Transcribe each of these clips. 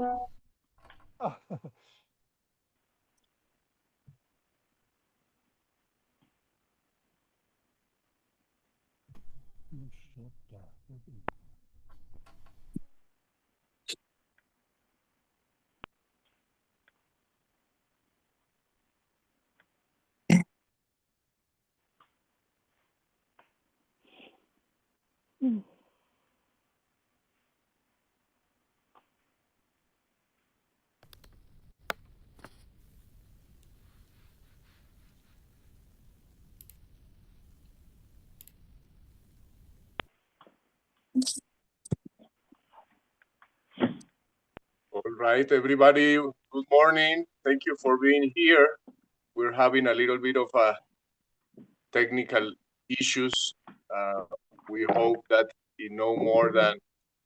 All right, everybody, good morning. Thank you for being here. We're having a little bit of technical issues. We hope that in no more than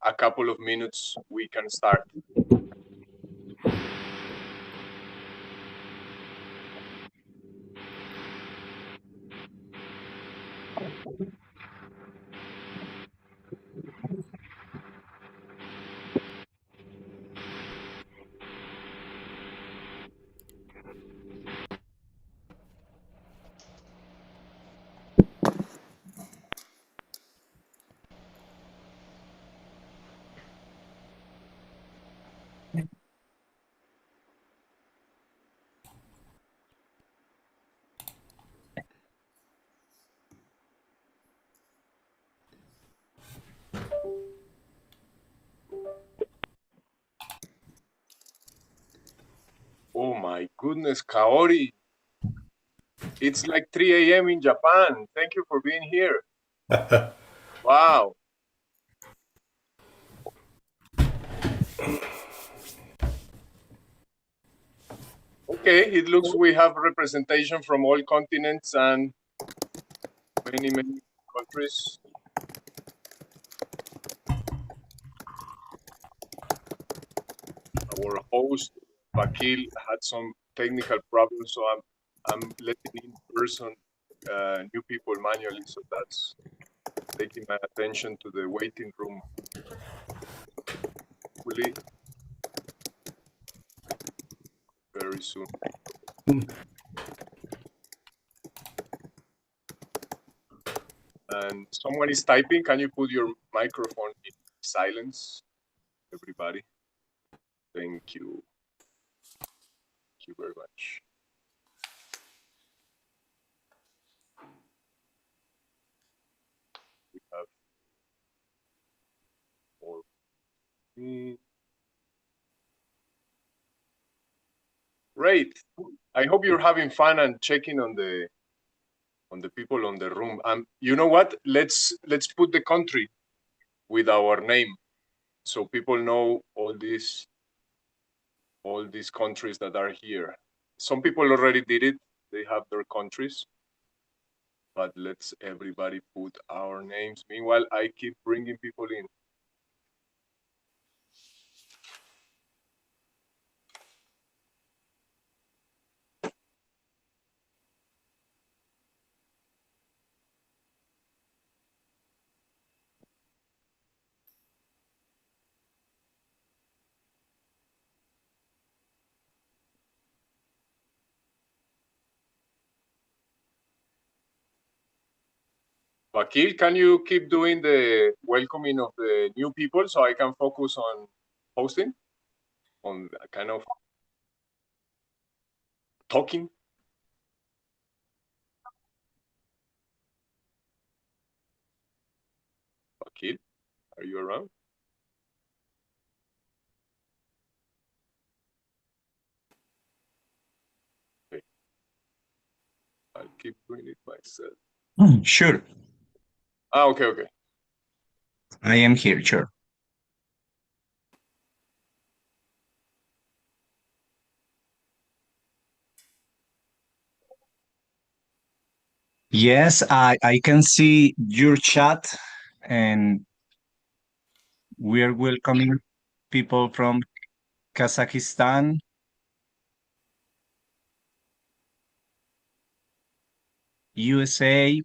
a couple of minutes, we can start. Oh my goodness, Kaori. It's like 3 a.m. in Japan. Thank you for being here. Wow. Okay, it looks we have representation from all continents and many countries. Our host, Vakil, had some technical problems, so I'm letting in person new people manually, so that's taking my attention to the waiting room. Hopefully, very soon. And someone is typing. Can you put your microphone in silence, everybody? Thank you. Thank you very much. We have more. Great. I hope you're having fun and checking on the people on the room. You know what? Let's put the country with our name, so people know all these countries that are here. Some people already did it; they have their countries. But let's everybody put our names. Meanwhile, I keep bringing people in. Vakil, can you keep doing the welcoming of the new people so I can focus on hosting, on kind of talking? Vakil, are you around? Okay. I'll keep doing it myself. Sure, Okay. I am here, sure. Yes, I can see your chat, and we are welcoming people from Kazakhstan, USA,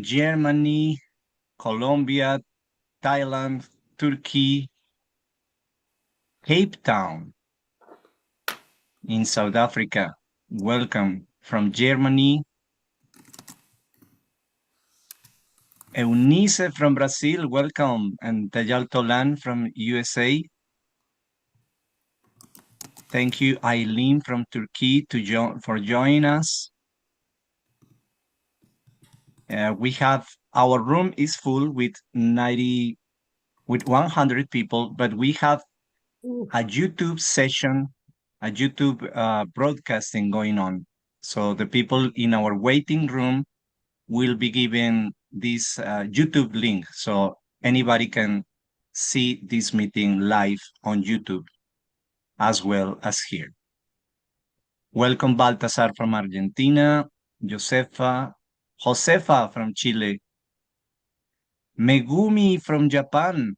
Germany, Colombia, Thailand, Turkey, Cape Town in South Africa. Welcome. From Germany, Eunice from Brazil, welcome. And Tayal Tolan from USA. Thank you, Eileen from Turkey, for joining us. We have our room is full with 100 people, but we have a YouTube session, a YouTube broadcasting going on. So the people in our waiting room will be given this YouTube link, so anybody can see this meeting live on YouTube as well as here. Welcome Baltasar from Argentina, Josefa from Chile, Megumi from Japan.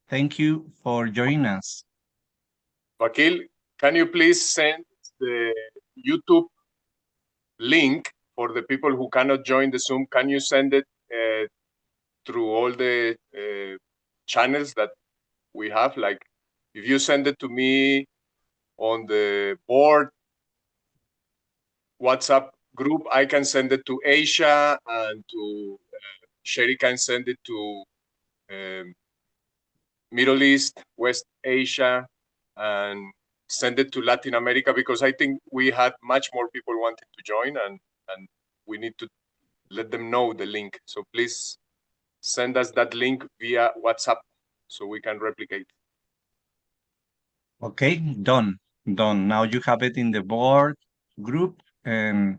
Thank you for joining us. Vakil, can you please send the YouTube link for the people who cannot join the Zoom? Can you send it through all the channels that we have? Like, if you send it to me on the board WhatsApp group, I can send it to Asia, and to Sherry can send it to Middle East, West Asia, and send it to Latin America, because I think we had much more people wanting to join, and we need to let them know the link. So please send us that link via WhatsApp so we can replicate. Okay, done. Now you have it in the board group and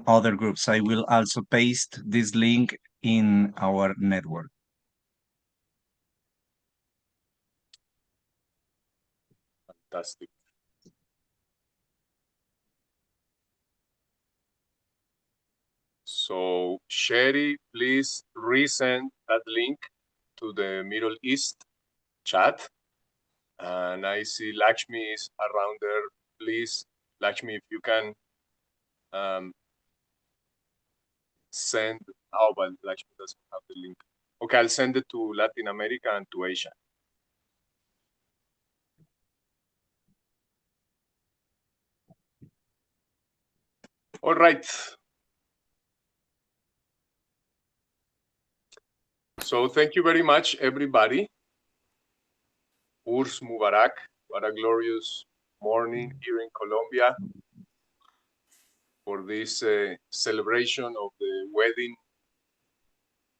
other groups. I will also paste this link in our network. Fantastic. So Sherry, please resend that link to the Middle East chat. And I see Lakshmi is around there. Please, Lakshmi, if you can send, how about Lakshmi doesn't have the link. Okay, I'll send it to Latin America and to Asia. All right. So thank you very much, everybody. Urs Mubarak, what a glorious morning here in Colombia for this celebration of the wedding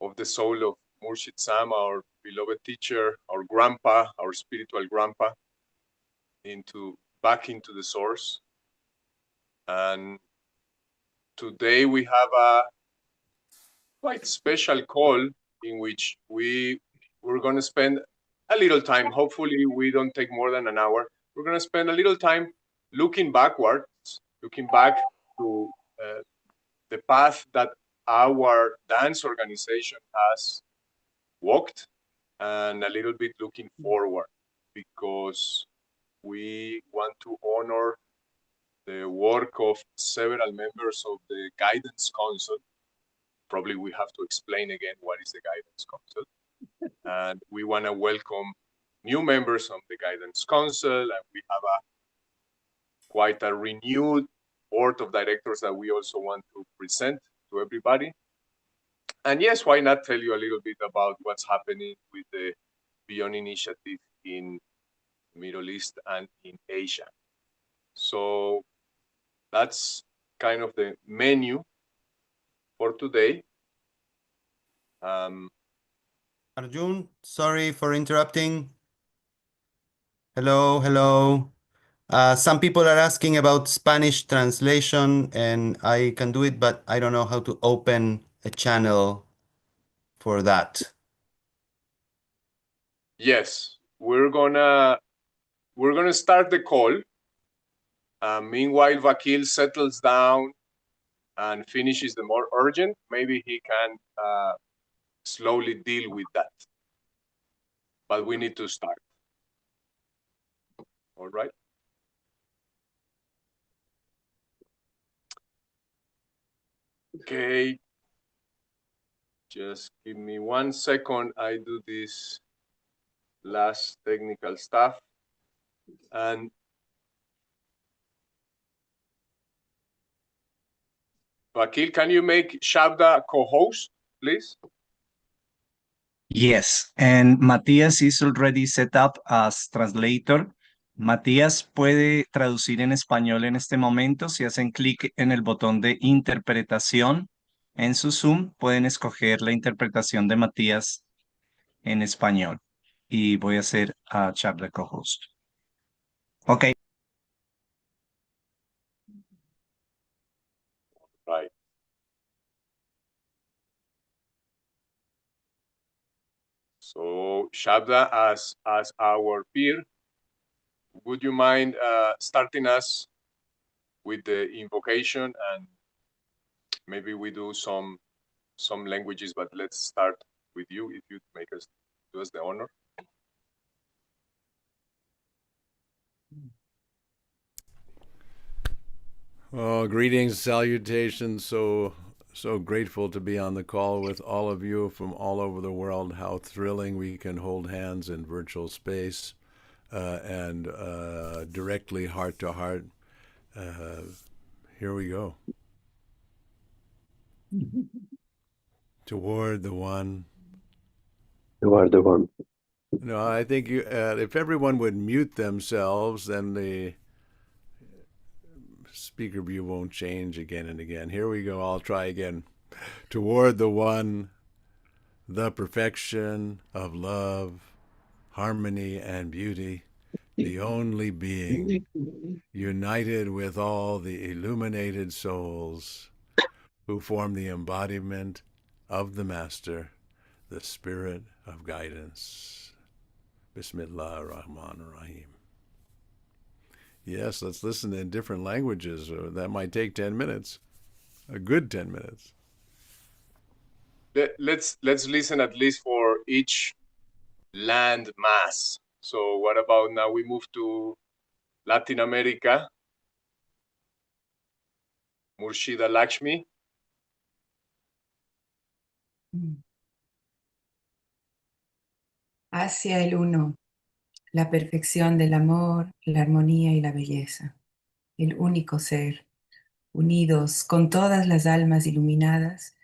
of the soul of Murshid Sam, our beloved teacher, our grandpa, our spiritual grandpa, back into the source. And today we have a quite special call in which we're going to spend a little time. Hopefully we don't take more than an hour. We're going to spend a little time looking backwards, looking back to the path that our dance organization has walked, and a little bit looking forward, because we want to honor the work of several members of the Guidance Council. Probably we have to explain again what is the Guidance Council. And we want to welcome new members of the Guidance Council, and we have quite a renewed board of directors that we also want to present to everybody. And yes, why not tell you a little bit about what's happening with the Beyond Initiative in Middle East and in Asia. So that's kind of the menu for today. Arjun, sorry for interrupting. Hello. Some people are asking about Spanish translation, and I can do it, but I don't know how to open a channel for that. Yes, we're gonna start the call. Meanwhile, Vakil settles down and finishes the more urgent. Maybe he can slowly deal with that. But we need to start. All right. Okay. Just give me 1 second. I do this last technical stuff. And Vakil, can you make Shabda co-host, please? Yes, and Matías is already set up as translator. Matías puede traducir en español en este momento. Si hacen clic en el botón de interpretación en su Zoom, pueden escoger la interpretación de Matías en español. Y voy a hacer a Shabda co-host. Ok. Right. So Shabda, as our peer, would you mind starting us with the invocation, and maybe we do some languages, but let's start with you if you do us the honor. Oh, greetings, salutations. So grateful to be on the call with all of you from all over the world. How thrilling we can hold hands in virtual space and directly heart to heart. Here we go. Toward the one. Toward the one. No, I think if everyone would mute themselves, then the speaker view won't change again and again. Here we go. I'll try again. Toward the one, the perfection of love, harmony, and beauty, the only being, united with all the illuminated souls who form the embodiment of the Master, the Spirit of Guidance. Bismillah ar-Rahman ar-Rahim. Yes, let's listen in different languages. That might take 10 minutes. A good 10 minutes. Let's listen at least for each land mass. So what about now we move to Latin America? Murshida Lakshmi. Hacia el uno, la perfección del amor, la armonía y la belleza, el único ser, unidos con todas las almas iluminadas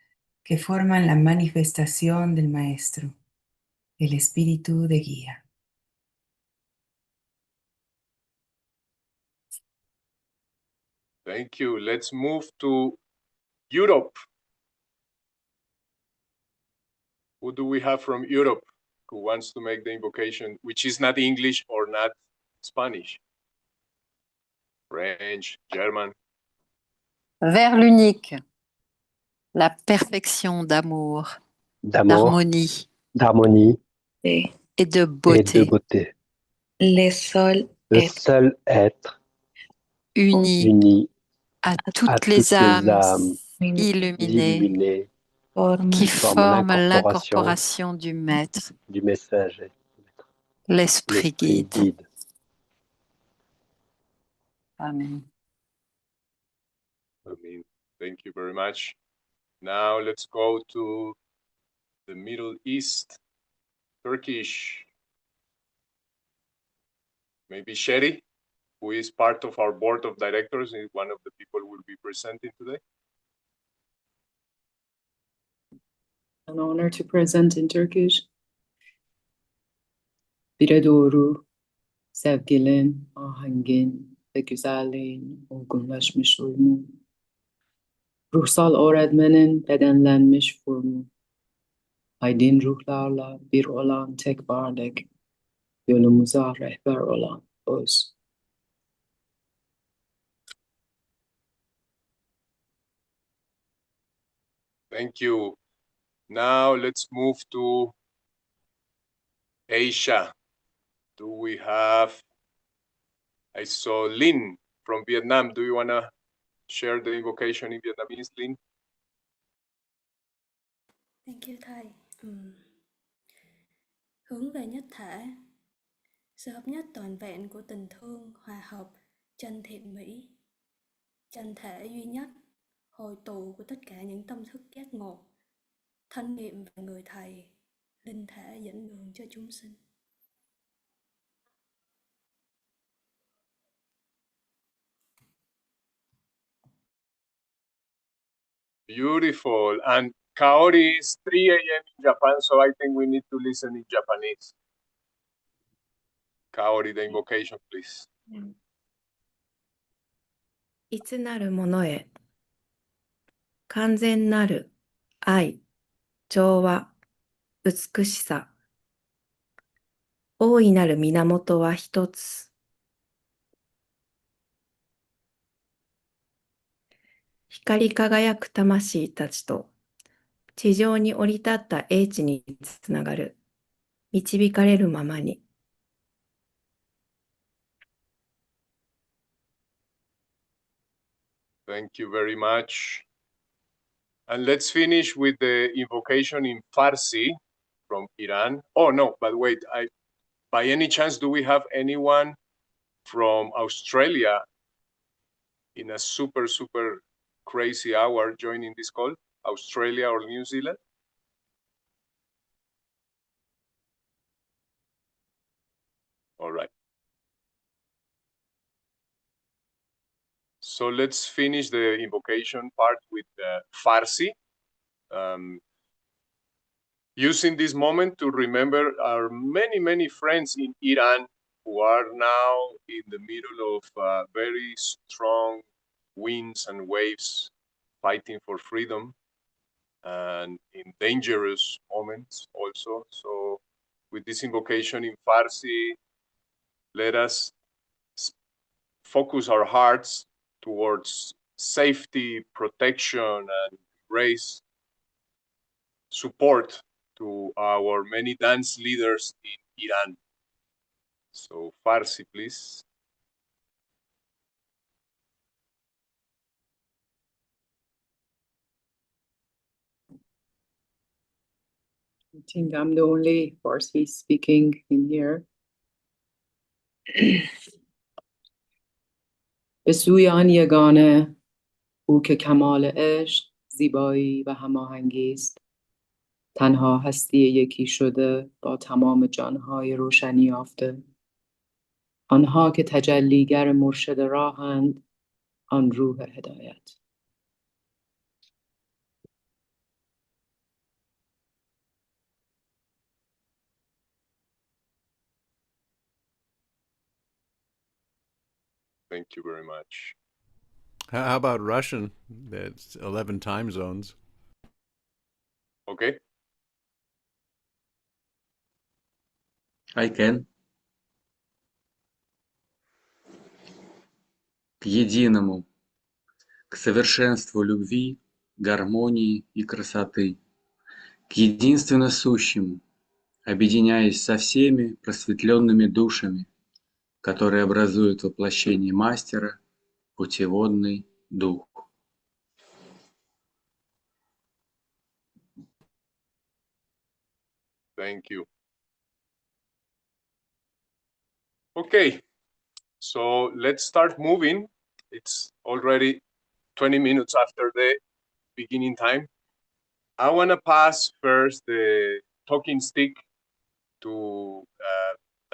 que forman la manifestación del Maestro, el espíritu de guía. Thank you. Let's move to Europe. Who do we have from Europe who wants to make the invocation, which is not English or not Spanish? French, German. Vers l'unique, la perfection d'amour, d'harmonie et de de beauté. Le seul être Uni à toutes à les toutes les âmes âmes illuminées qui forment l'incorporation du Maître, du message, l'Esprit l'esprit guide. guide. Amen. Amen. Thank you very much. Now let's go to the Middle East, Turkish. Maybe Sherry, who is part of our board of directors, is one of the people who will be presenting today. An honor to present in Turkish. Bire doğru, sevgilin, ahengin ve güzelliğin olgunlaşmış uyumu. Ruhsal öğretmenin bedenlenmiş formu. Aydın ruhlarla bir olan tek varlık. Yolumuza rehber olan öz. Thank you. Now let's move to Asia. Do we have, I saw Linh from Vietnam. Do you want to share the invocation in Vietnamese, Linh? Thank you, thầy. Hướng về nhất thể, sự hợp nhất toàn vẹn của tình thương, hòa hợp, chân thiện mỹ. Chân thể duy nhất, hồi tụ của tất cả những tâm thức giác ngộ, thân niệm về người thầy, linh thể dẫn đường cho chúng sinh. Beautiful. And Kaori is 3 a.m. in Japan, so I think we need to listen in Japanese. Kaori, the invocation, please. いつなるものへ、完全なる愛、調和、美しさ。大いなる源は一つ。光り輝く魂たちと、地上に降り立った英知につながる、導かれるままに。Thank you very much. And let's finish with the invocation in Farsi from Iran. Oh, no, but wait, by any chance, do we have anyone from Australia in a super, super crazy hour joining this call? Australia or New Zealand? All right. So let's finish the invocation part with Farsi. Using this moment to remember our many, many friends in Iran who are now in the middle of very strong winds and waves fighting for freedom and in dangerous moments also. So with this invocation in Farsi, let us focus our hearts towards safety, protection, and grace, support to our many dance leaders in Iran. So Farsi, please. I think I'm the only Farsi speaking in here. به سوی آن یگانه او که کمال عشق زیبایی و هماهنگی است، تنها هستی یکی شده با تمام جانهای روشنی یافته، آنها که تجلیگر مرشد راهند، آن روح هدایت. Thank you very much. How about Russian? That's 11 time zones. Okay. I can. К единому, к совершенству любви, гармонии и красоты, к единственно сущему, объединяясь со всеми просветленными душами, которые образуют воплощение мастера, путеводный дух. Thank you. Okay, so let's start moving. It's already 20 minutes after the beginning time. I want to pass first the talking stick to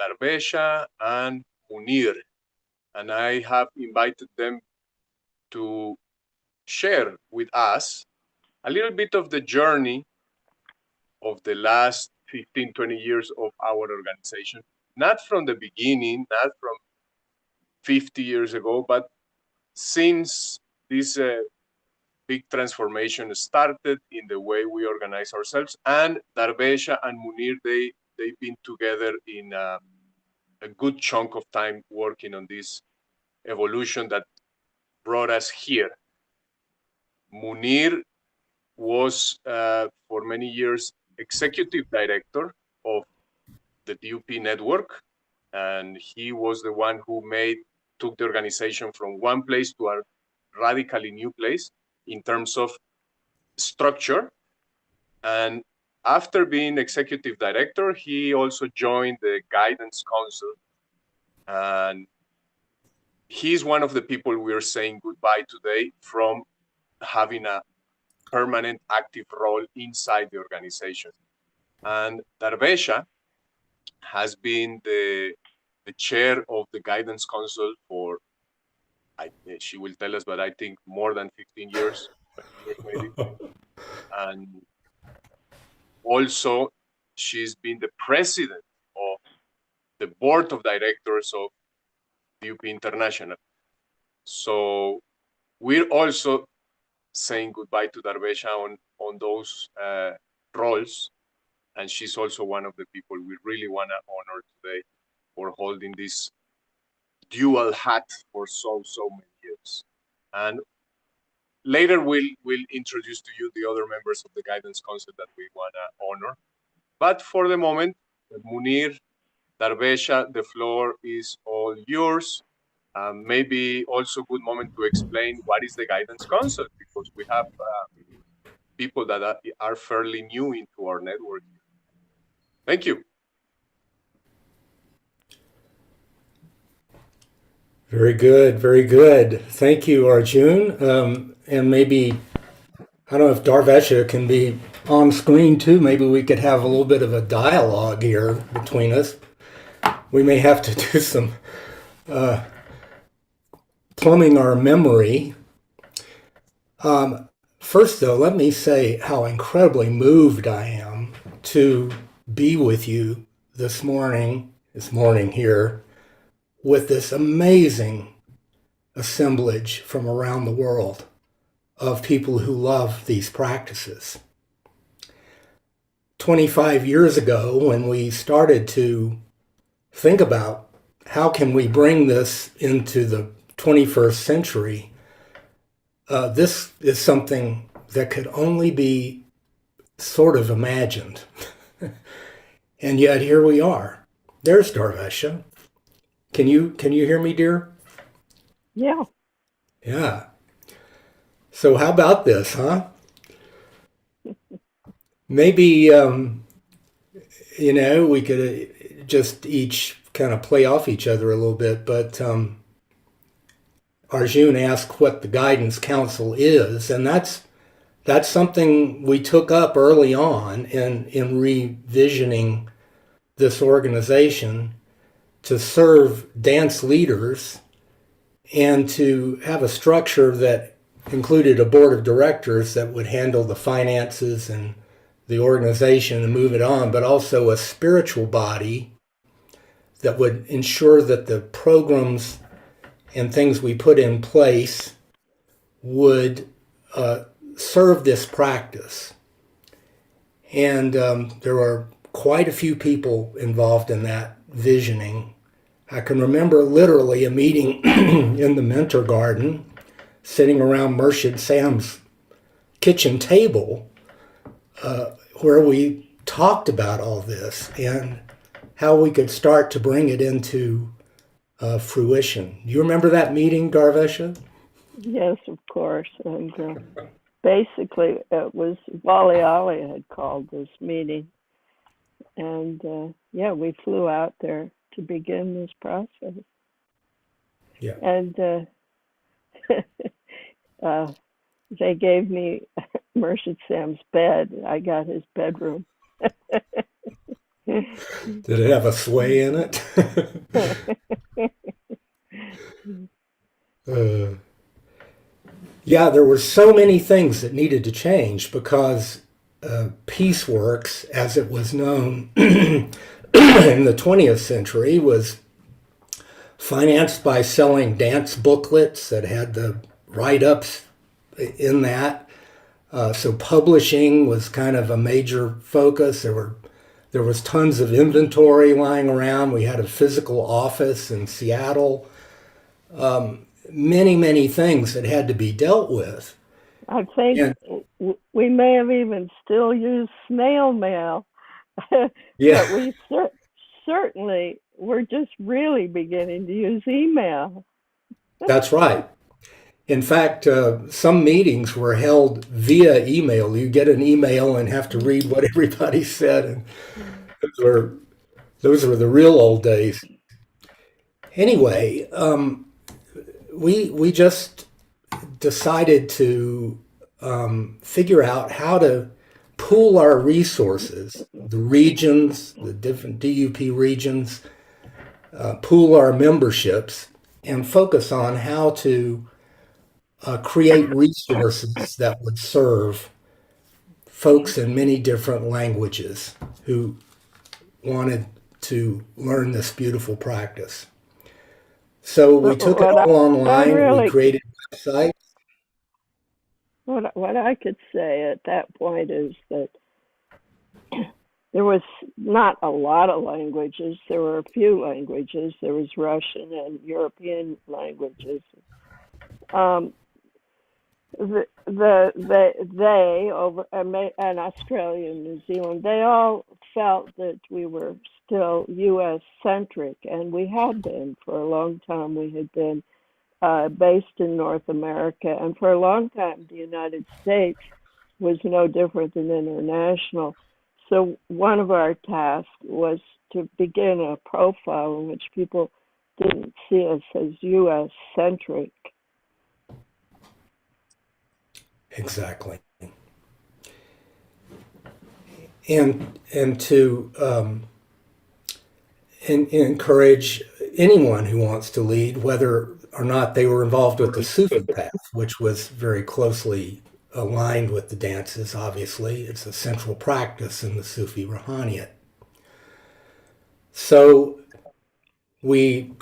Darbesha and Munir, and I have invited them to share with us a little bit of the journey of the last 15, 20 years of our organization. Not from the beginning, not from 50 years ago, but since this big transformation started in the way we organize ourselves. And Darbesha and Munir, they've been together in a good chunk of time working on this evolution that brought us here. Munir was for many years executive director of the DUP network, and he was the one who took the organization from one place to a radically new place in terms of structure. And after being executive director, he also joined the guidance council, and he's one of the people we are saying goodbye today from having a permanent active role inside the organization. And Darbesha has been the chair of the guidance council for, she will tell us, but I think more than 15 years. years maybe. And also, she's been the president of the board of directors of DUP International. So we're also saying goodbye to Darbesha on those roles. And she's also one of the people we really want to honor today for holding this dual hat for so many years. And later we'll introduce to you the other members of the guidance council that we want to honor. But for the moment, Munir, Darbesha, the floor is all yours. Maybe also a good moment to explain what is the guidance council, because we have people that are fairly new into our network. Thank you. Very good, very good. Thank you, Arjun. And maybe, I don't know if Darvesha can be on screen too. Maybe we could have a little bit of a dialogue here between us. We may have to do some plumbing our memory. First, though, let me say how incredibly moved I am to be with you this morning here, with this amazing assemblage from around the world of people who love these practices. 25 years ago, when we started to think about how can we bring this into the 21st century, this is something that could only be sort of imagined. And yet here we are. There's Darvesha. Can you hear me, dear? Yeah. Yeah. So how about this, huh? Maybe, we could just each kind of play off each other a little bit, but Arjun asked what the guidance council is, and that's something we took up early on in revisioning this organization to serve dance leaders and to have a structure that included a board of directors that would handle the finances and the organization and move it on, but also a spiritual body that would ensure that the programs and things we put in place would serve this practice. And there are quite a few people involved in that visioning. I can remember literally a meeting in the mentor garden, sitting around Murshid Sam's kitchen table, where we talked about all this and how we could start to bring it into fruition. You remember that meeting, Darvesha? Yes, of course. And basically, it was Wally Ali had called this meeting. And we flew out there to begin this process. Yeah. And they gave me Murshid Sam's bed. I got his bedroom. Did it have a sway in it? Yeah, there were so many things that needed to change because Peaceworks, as it was known in the 20th century, was financed by selling dance booklets that had the write-ups in that. So publishing was kind of a major focus. There was tons of inventory lying around. We had a physical office in Seattle. Many things that had to be dealt with. I think we may have even still used snail mail. Yeah. But we certainly were just really beginning to use email. That's right. In fact, some meetings were held via email. You get an email and have to read what everybody said. And those were the real old days. Anyway, we just decided to figure out how to pool our resources, the regions, the different DUP regions, pool our memberships, and focus on how to create resources that would serve folks in many different languages who wanted to learn this beautiful practice. So we took it all online. We created websites. What I could say at that point is that there was not a lot of languages. There were a few languages. There was Russian and European languages. They over and Australia and New Zealand, they all felt that we were still U.S. centric, and we had been for a long time. We had been based in North America, and for a long time, the United States was no different than international. So one of our tasks was to begin a profile in which people didn't see us as U.S. centric. Exactly. And to encourage anyone who wants to lead, whether or not they were involved with the Sufi path, which was very closely aligned with the dances, obviously. It's a central practice in the Sufi Ruhaniyat. So we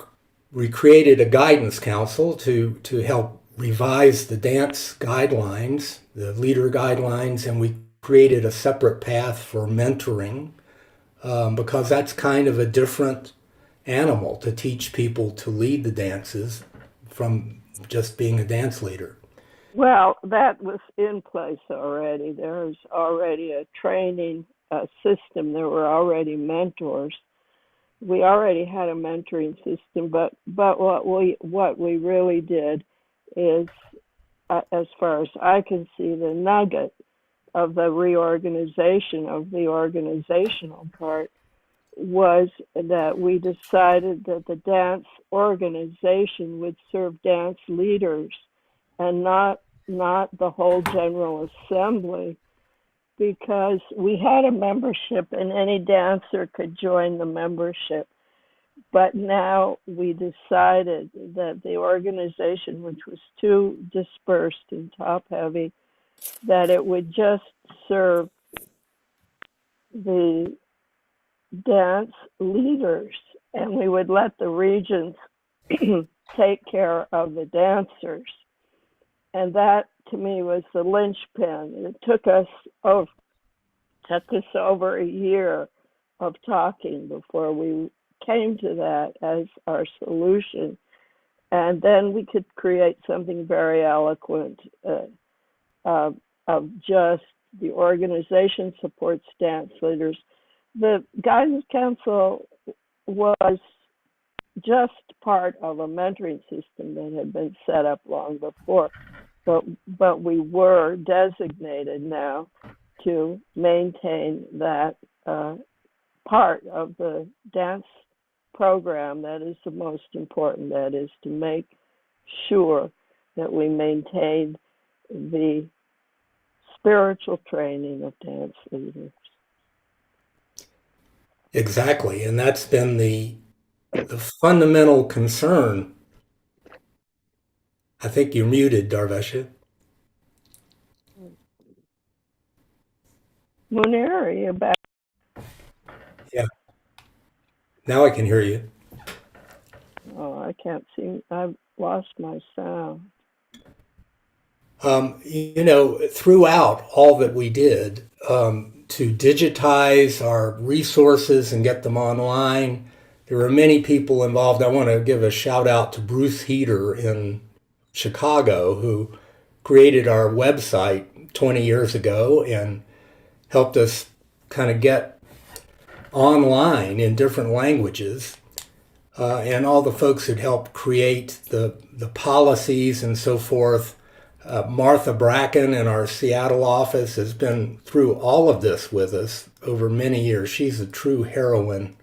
created a guidance council to help revise the dance guidelines, the leader guidelines, and we created a separate path for mentoring because that's kind of a different animal to teach people to lead the dances from just being a dance leader. Well, that was in place already. There was already a training system. There were already mentors. We already had a mentoring system, but what we really did is, as far as I can see, the nugget of the reorganization of the organizational part was that we decided that the dance organization would serve dance leaders and not the whole General Assembly, because we had a membership and any dancer could join the membership. But now we decided that the organization, which was too dispersed and top-heavy, that it would just serve the dance leaders, and we would let the regions take care of the dancers. And that, to me, was the linchpin. It took us over a year of talking before we came to that as our solution. And then we could create something very eloquent of just the organization supports dance leaders. The Guidance Council was just part of a mentoring system that had been set up long before, but we were designated now to maintain that part of the dance program that is the most important, that is to make sure that we maintain the spiritual training of dance leaders. Exactly, and that's been the fundamental concern. I think you're muted, Darvesha. Munir, are you back? Yeah. Now I can hear you. Oh, I can't see. I've lost my sound. Throughout all that we did to digitize our resources and get them online, there were many people involved. I want to give a shout out to Bruce Heater in Chicago, who created our website 20 years ago and helped us kind of get online in different languages. And all the folks who helped create the policies and so forth. Martha Bracken in our Seattle office has been through all of this with us over many years. She's a true heroine.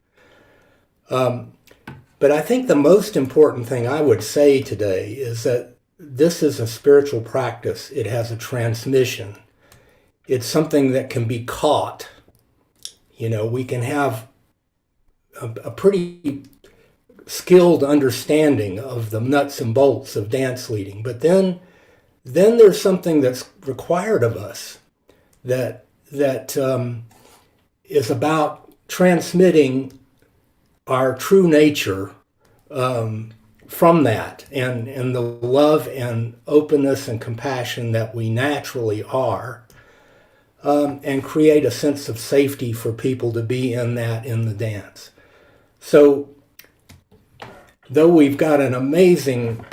But I think the most important thing I would say today is that this is a spiritual practice. It has a transmission. It's something that can be caught. We can have a pretty skilled understanding of the nuts and bolts of dance leading, but then then there's something that's required of us that is about transmitting our true nature from that, and the love and openness and compassion that we naturally are, and create a sense of safety for people to be in that in the dance. So though we've got an amazing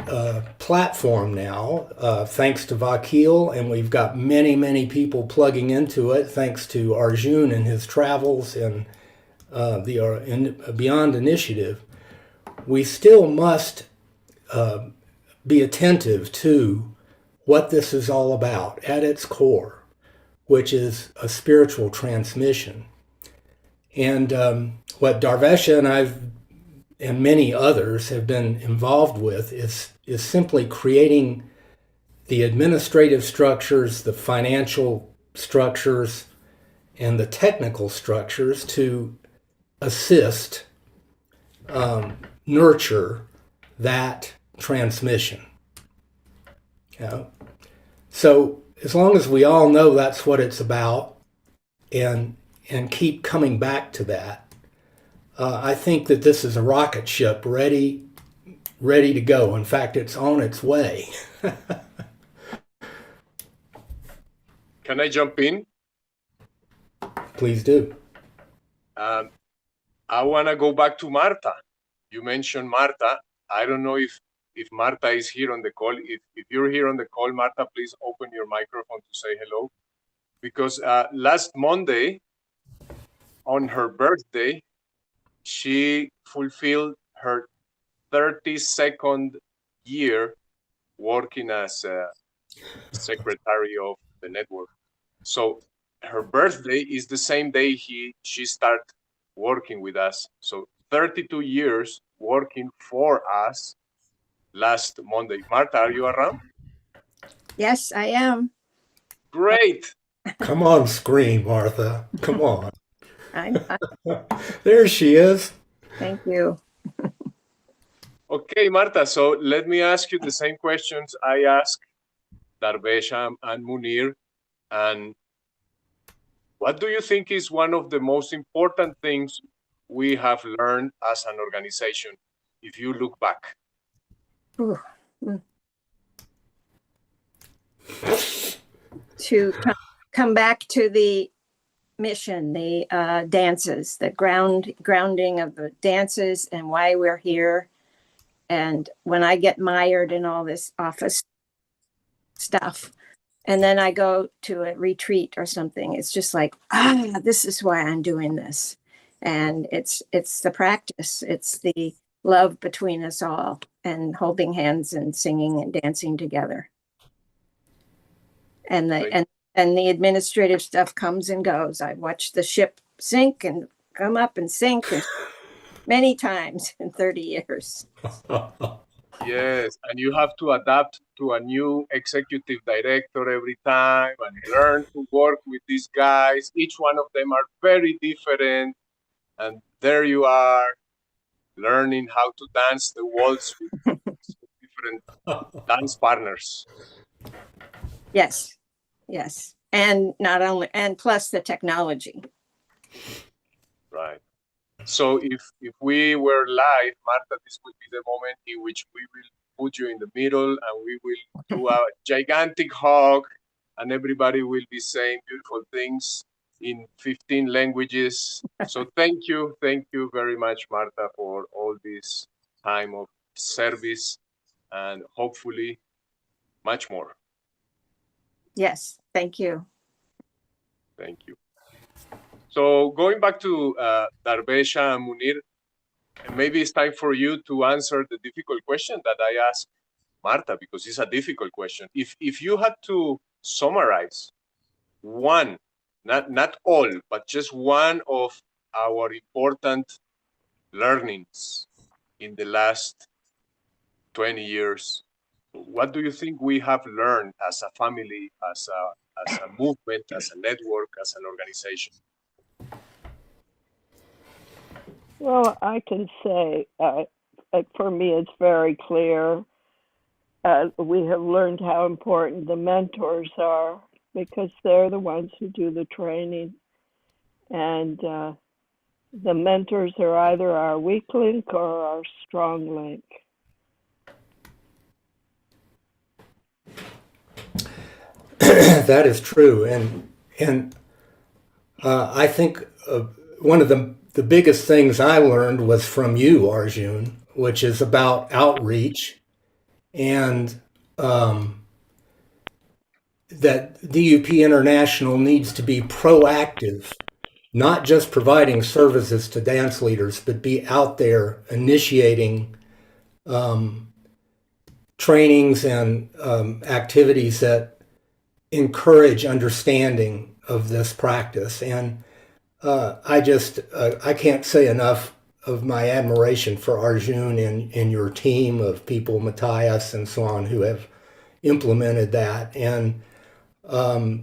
platform now, thanks to Vakil, and we've got many people plugging into it, thanks to Arjun and his travels and the Beyond Initiative, we still must be attentive to what this is all about at its core, which is a spiritual transmission. And what Darvesha and many others have been involved with is simply creating the administrative structures, the financial structures, and the technical structures to assist, nurture that transmission. So as long as we all know that's what it's about and keep coming back to that, I think that this is a rocket ship ready to go. In fact, it's on its way. Can I jump in? Please do. I want to go back to Marta. You mentioned Marta. I don't know if Marta is here on the call. If you're here on the call, Marta, please open your microphone to say hello. Because last Monday, on her birthday, she fulfilled her 32nd year working as a secretary of the network. So her birthday is the same day she started working with us. So 32 years working for us last Monday. Marta, are you around? Yes, I am. Great. Come on, scream, Martha. Come on. I'm There she is. Thank you. Okay, Marta, so let me ask you the same questions I asked Darvesha and Munir. And what do you think is one of the most important things we have learned as an organization, if you look back? To come back to the mission, the dances, the grounding of the dances and why we're here. And when I get mired in all this office stuff, and then I go to a retreat or something, it's just like, this is why I'm doing this. And it's the practice. It's the love between us all and holding hands and singing and dancing together. And the administrative stuff comes and goes. I've watched the ship sink and come up and sink many times in 30 years. Yes, and you have to adapt to a new executive director every time and learn to work with these guys. Each one of them are very different. And there you are, learning how to dance the waltz with different dance partners. Yes. And not only, and plus the technology. Right. So if we were live, Marta, this would be the moment in which we will put you in the middle and we will do a gigantic hug and everybody will be saying beautiful things in 15 languages. So thank you very much, Marta, for all this time of service and hopefully much more. Yes, thank you. Thank you. So going back to Darvesha and Munir, maybe it's time for you to answer the difficult question that I asked Marta, because it's a difficult question. If you had to summarize one, not all, but just one of our important learnings in the last 20 years, what do you think we have learned as a family, as a movement, as a network, as an organization? Well, I can say, for me, it's very clear we have learned how important the mentors are, because they're the ones who do the training. And the mentors are either our weak link or our strong link. That is true, and I think one of the biggest things I learned was from you, Arjun, which is about outreach, and that DUP International needs to be proactive, not just providing services to dance leaders, but be out there initiating trainings and activities that encourage understanding of this practice. And I can't say enough of my admiration for Arjun and your team of people, Matthias and so on, who have implemented that. And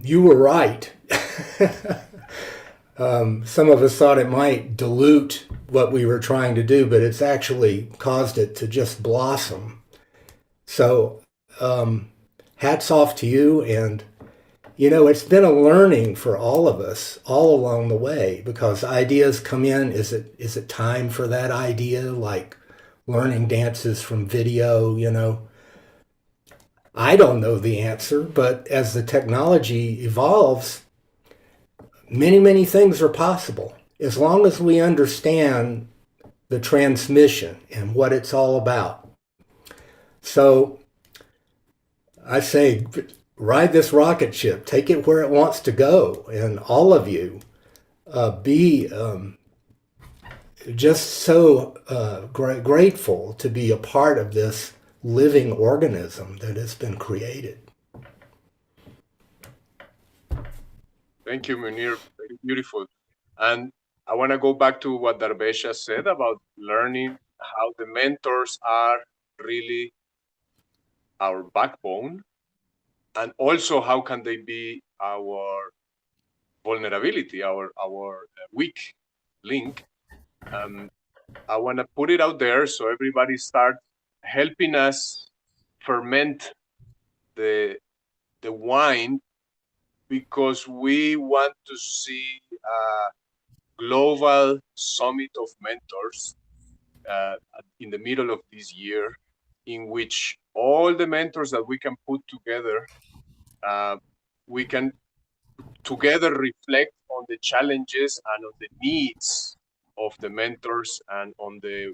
you were right. Some of us thought it might dilute what we were trying to do, but it's actually caused it to just blossom. So hats off to you. And you know, it's been a learning for all of us all along the way, because ideas come in. Is it time for that idea? Like learning dances from video, you know? I don't know the answer, but as the technology evolves, many things are possible. As long as we understand the transmission and what it's all about. So I say, ride this rocket ship, take it where it wants to go, and all of you be just so grateful to be a part of this living organism that has been created. Thank you, Munir. Very beautiful. And I want to go back to what Darbesha said about learning how the mentors are really our backbone, and also how can they be our vulnerability, our weak link. I want to put it out there so everybody start helping us ferment the wine, because we want to see a global summit of mentors in the middle of this year, in which all the mentors that we can put together, we can together reflect on the challenges and on the needs of the mentors, and on the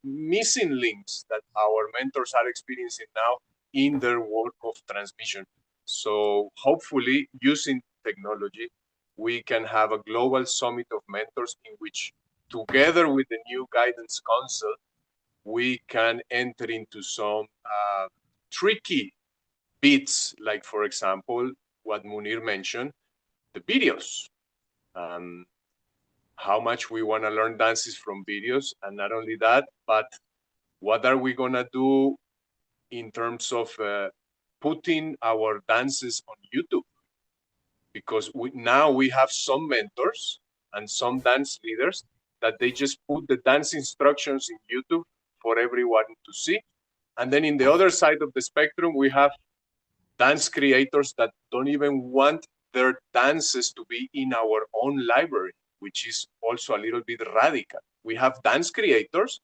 missing links that our mentors are experiencing now in their work of transmission. So hopefully, using technology, we can have a global summit of mentors in which, together with the new guidance council, we can enter into some tricky bits, like, for example, what Munir mentioned, the videos. How much we want to learn dances from videos, and not only that, but what are we going to do in terms of putting our dances on YouTube? Because now we have some mentors and some dance leaders that they just put the dance instructions in YouTube for everyone to see. And then in the other side of the spectrum, we have dance creators that don't even want their dances to be in our own library, which is also a little bit radical. We have dance creators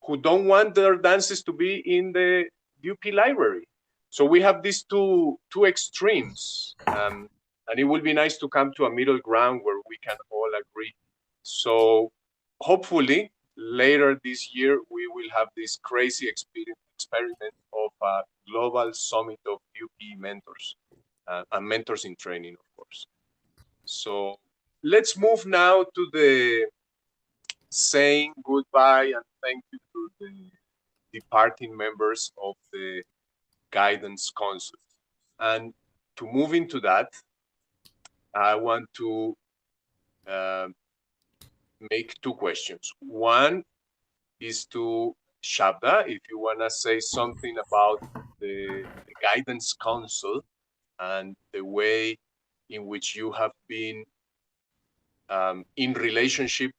who don't want their dances to be in the DUP library. So we have these two extremes, and it would be nice to come to a middle ground where we can all agree. So hopefully later this year, we will have this crazy experiment of a global summit of DUP mentors and mentors in training, of course. So let's move now to the saying goodbye and thank you to the departing members of the guidance council. And to move into that, I want to make two questions. One is to Shabda, if you want to say something about the guidance council and the way in which you have been in relationship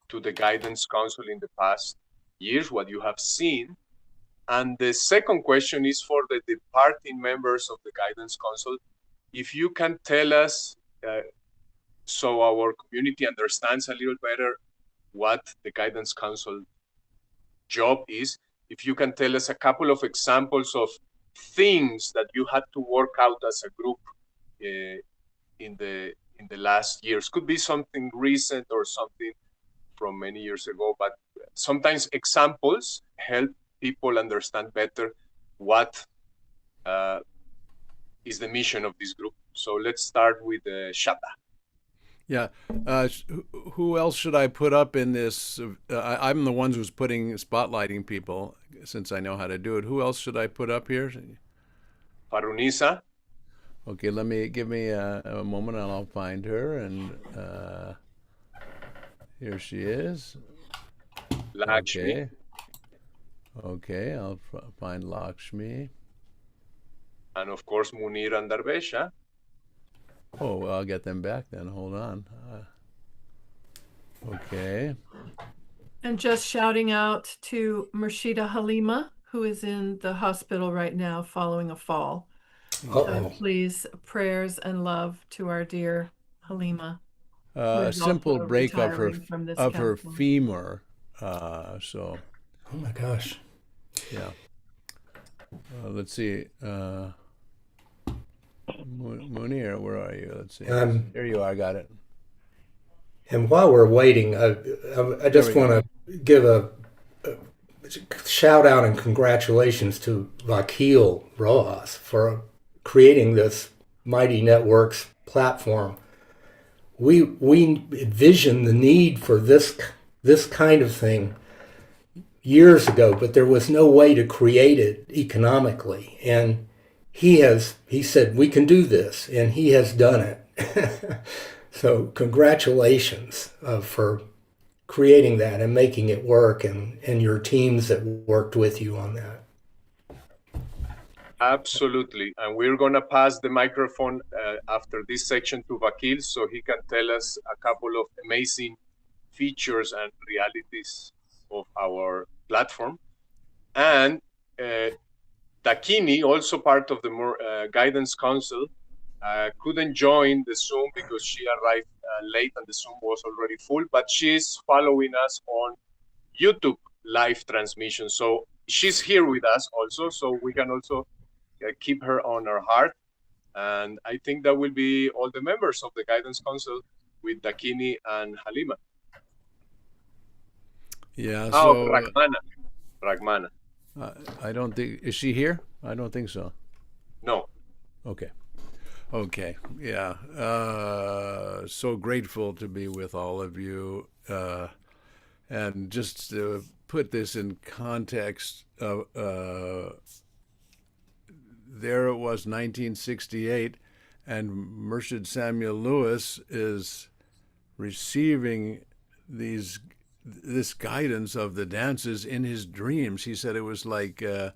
to the guidance council in the past years, what you have seen, And the second question is for the departing members of the Guidance Council. If you can tell us, so our community understands a little better what the Guidance Council job is, if you can tell us a couple of examples of things that you had to work out as a group in the last years. Could be something recent or something from many years ago, but sometimes examples help people understand better what is the mission of this group. So let's start with Shata. Yeah. Who else should I put up in this? I'm the one who's spotlighting people, since I know how to do it. Who else should I put up here? Farunisa. Okay, give me a moment and I'll find her. And here she is. Lakshmi. Okay, I'll find Lakshmi. And of course, Munir and Darvesha. Oh, well, I'll get them back then. Hold on. Okay. And just shouting out to Murshida Halima, who is in the hospital right now following a fall. So please, prayers and love to our dear Halima. A simple break of her femur. So. Oh my gosh. Yeah. Let's see. Munir, where are you? Let's see. There you are. I got it. And while we're waiting, I just want to give a shout out and congratulations to Vakil Rojas for creating this Mighty Networks platform. We envisioned the need for this kind of thing years ago, but there was no way to create it economically. And he said, we can do this, and he has done it. So congratulations for creating that and making it work, and your teams that worked with you on that. Absolutely. And we're going to pass the microphone after this section to Vakil so he can tell us a couple of amazing features and realities of our platform. And Takini, also part of the Guidance Council, couldn't join the Zoom because she arrived late and the Zoom was already full, but she's following us on YouTube live transmission. So she's here with us also, so we can also keep her on our heart. And I think that will be all the members of the Guidance Council with Dakini and Halima. Yeah. So Ragmana. I don't think, is she here? I don't think so. No. Okay. Yeah. So grateful to be with all of you. And just to put this in context, there it was 1968, and Murshid Samuel Lewis is receiving this guidance of the dances in his dreams. He said it was like if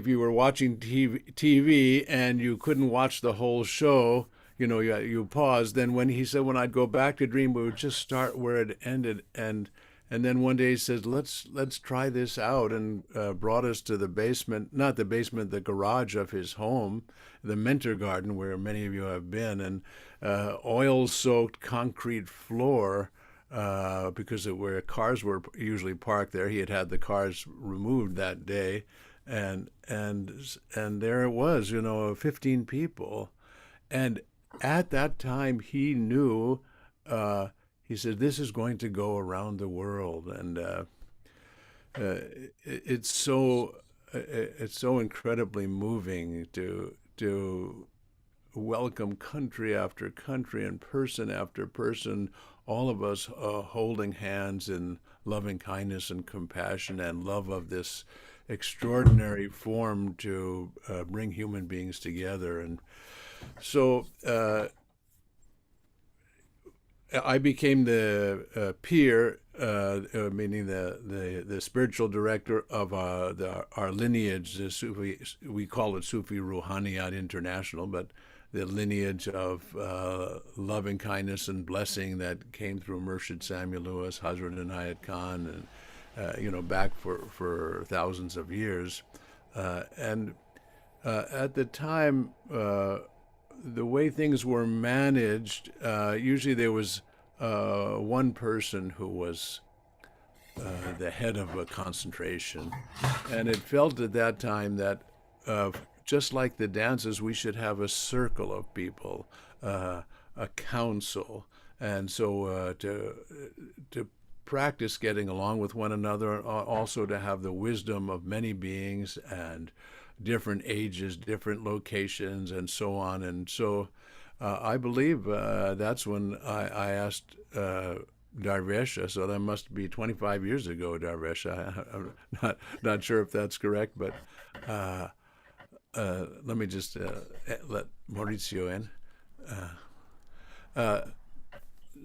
you were watching TV and you couldn't watch the whole show, you paused. Then when I'd go back to dream, we would just start where it ended. And then one day he says, let's try this out, and brought us to the basement, not the basement, the garage of his home, the Mentor Garden, where many of you have been, and oil-soaked concrete floor, because where cars were usually parked there. He had the cars removed that day, and there it was, 15 people. And at that time he knew, he said, this is going to go around the world. And it's so incredibly moving to welcome country after country and person after person, all of us holding hands in loving kindness and compassion and love of this extraordinary form to bring human beings together. And so I became the peer, meaning the spiritual director of our lineage. The Sufi, we call it Sufi Ruhaniyat International, but the lineage of loving kindness and blessing that came through Murshid Samuel Lewis, Hazrat Inayat Khan, back for thousands of years. And at the time, the way things were managed, usually there was one person who was the head of a concentration. And it felt at that time that just like the dances, we should have a circle of people, a council. And so to practice getting along with one another, also to have the wisdom of many beings and different ages, different locations, and so on. And so I believe that's when I asked Darvesha, so that must be 25 years ago, Darvesha. I'm not sure if that's correct, but let me just let Maurizio in.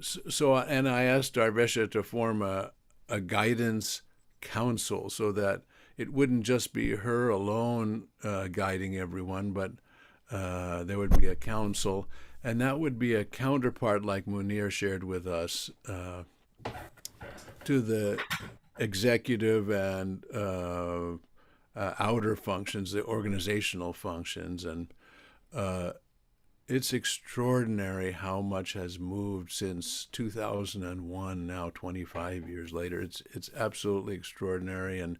So, and I asked Darvesha to form a guidance council so that it wouldn't just be her alone guiding everyone, but there would be a council, and that would be a counterpart, like Munir shared with us, to the executive and outer functions, the organizational functions. And it's extraordinary how much has moved since 2001, now 25 years later. It's absolutely extraordinary. And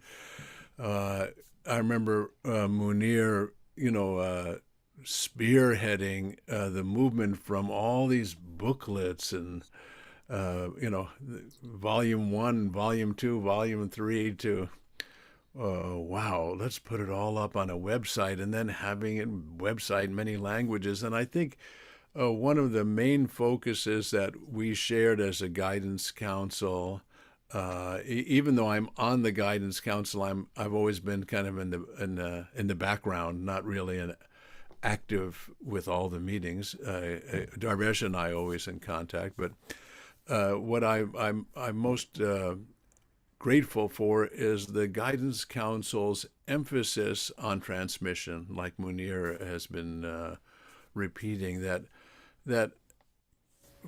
I remember Munir, spearheading the movement from all these booklets and, volume 1, volume 2, volume 3 to, wow, let's put it all up on a website, and then having it website in many languages. And I think one of the main focuses that we shared as a guidance council, even though I'm on the guidance council, I've always been kind of in the background, not really active with all the meetings. Darvesh and I always in contact, but what I'm most grateful for is the guidance council's emphasis on transmission, like Munir has been repeating, that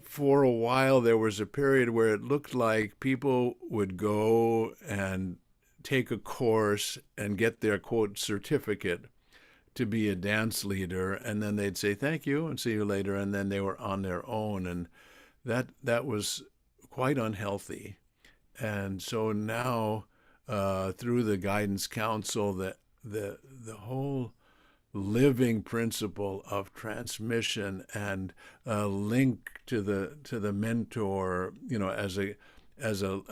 for a while there was a period where it looked like people would go and take a course and get their, quote, certificate to be a dance leader, and then they'd say thank you and see you later, and then they were on their own, and that was quite unhealthy. And so now, through the guidance council, the whole living principle of transmission and a link to the mentor, as a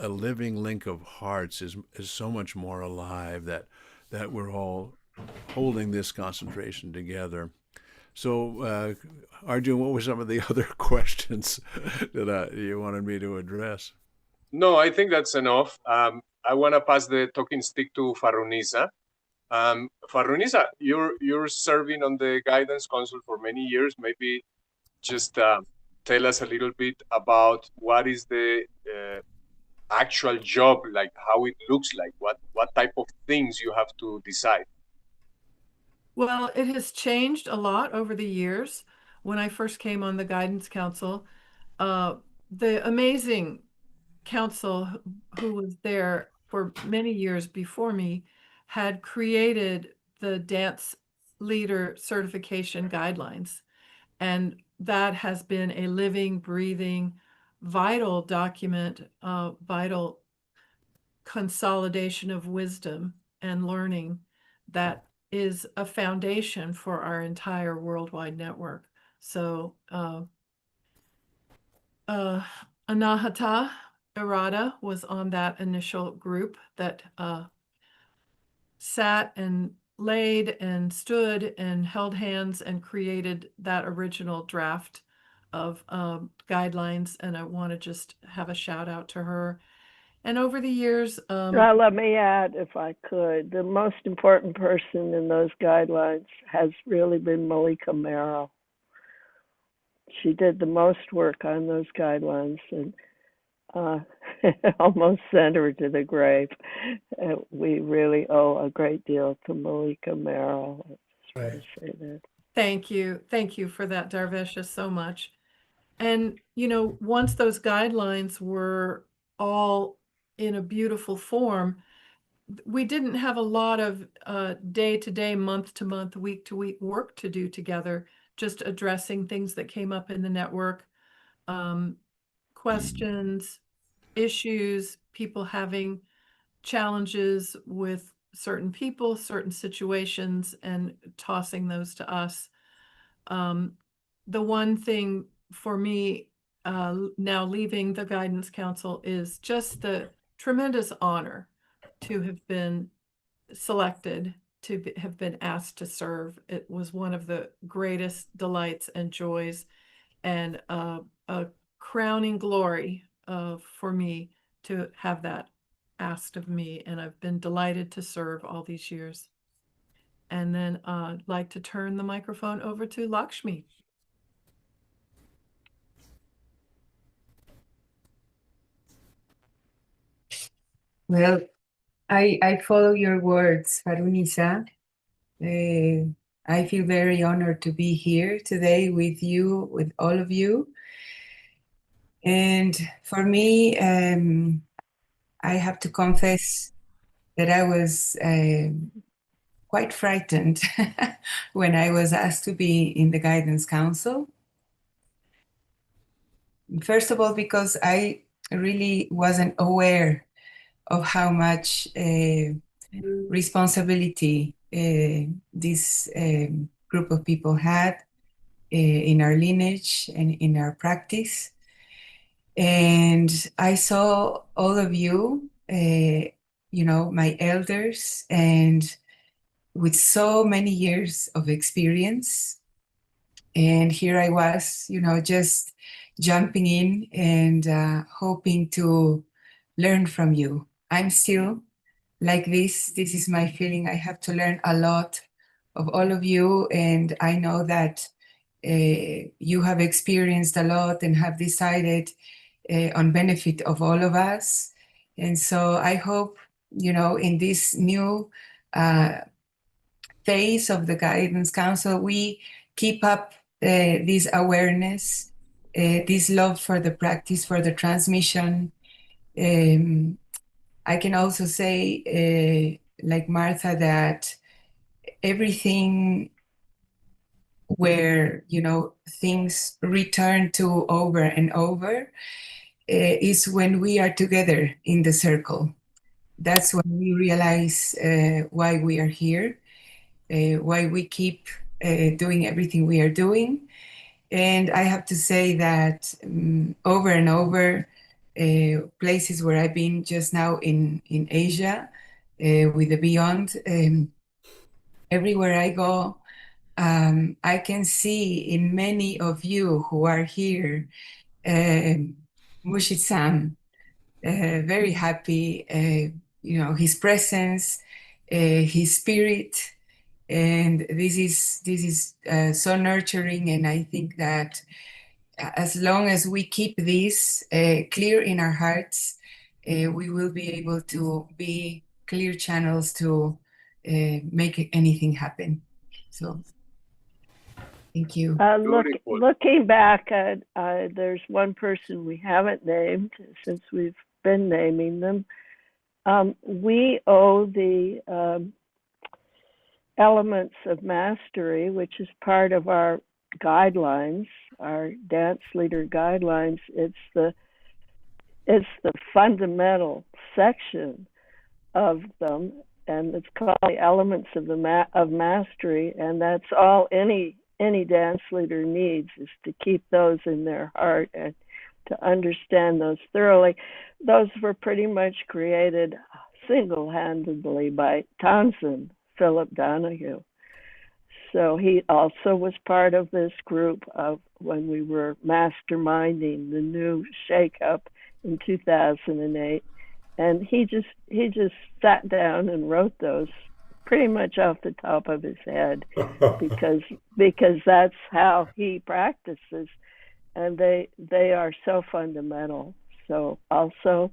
living link of hearts is so much more alive, that we're all holding this concentration together. So, Arjun, what were some of the other questions that you wanted me to address? No, I think that's enough. I want to pass the talking stick to Farunisa. Farunisa, you're serving on the guidance council for many years. Maybe just tell us a little bit about what is the actual job, like how it looks like, what type of things you have to decide. Well, it has changed a lot over the years. When I first came on the guidance council, the amazing council who was there for many years before me had created the dance leader certification guidelines. And that has been a living, breathing, vital document, vital consolidation of wisdom and learning that is a foundation for our entire worldwide network. So Anahata Irada was on that initial group that sat and laid and stood and held hands and created that original draft of guidelines. And I want to just have a shout out to her. And over the years, let me add, if I could, the most important person in those guidelines has really been Malika Merrill. She did the most work on those guidelines, and almost sent her to the grave. We really owe a great deal to Malika Merrill. I just want to say that. Thank you for that, Darvesha, so much. And once those guidelines were all in a beautiful form. We didn't have a lot of day-to-day, month-to-month, week-to-week work to do together, just addressing things that came up in the network, questions, issues, people having challenges with certain people, certain situations, and tossing those to us. The one thing for me now leaving the Guidance Council is just the tremendous honor to have been selected, to have been asked to serve. It was one of the greatest delights and joys, and a crowning glory for me to have that asked of me, and I've been delighted to serve all these years. And then I'd like to turn the microphone over to Lakshmi. Well, I follow your words, Farunisa. I feel very honored to be here today with you, with all of you. And for me, I have to confess that I was quite frightened when I was asked to be in the Guidance Council. First of all, because I really wasn't aware of how much responsibility this group of people had in our lineage and in our practice. And I saw all of you, my elders, and with so many years of experience. And here I was, just jumping in and hoping to learn from you. I'm still like this. This is my feeling. I have to learn a lot of all of you. And I know that you have experienced a lot and have decided on benefit of all of us. And so I hope, in this new phase of the Guidance Council, we keep up this awareness, this love for the practice, for the transmission. I can also say, like Martha, that everything where, things return to over and over is when we are together in the circle. That's when we realize why we are here, why we keep doing everything we are doing. And I have to say that over and over, places where I've been just now in Asia with the Beyond, everywhere I go, I can see in many of you who are here, Murshid-san, very happy, his presence, his spirit, and this is so nurturing. And I think that as long as we keep this clear in our hearts, we will be able to be clear channels to make anything happen. So thank you. Looking back, there's one person we haven't named since we've been naming them. We owe the elements of mastery, which is part of our guidelines, our dance leader guidelines. It's the fundamental section of them, and it's called the elements of of mastery, and that's all any dance leader needs, is to keep those in their heart and to understand those thoroughly. Those were pretty much created single-handedly by Townsend Philip Donahue. So he also was part of this group of when we were masterminding the new shake-up in 2008. And he just sat down and wrote those pretty much off the top of his head because that's how he practices, and they are so fundamental. So also,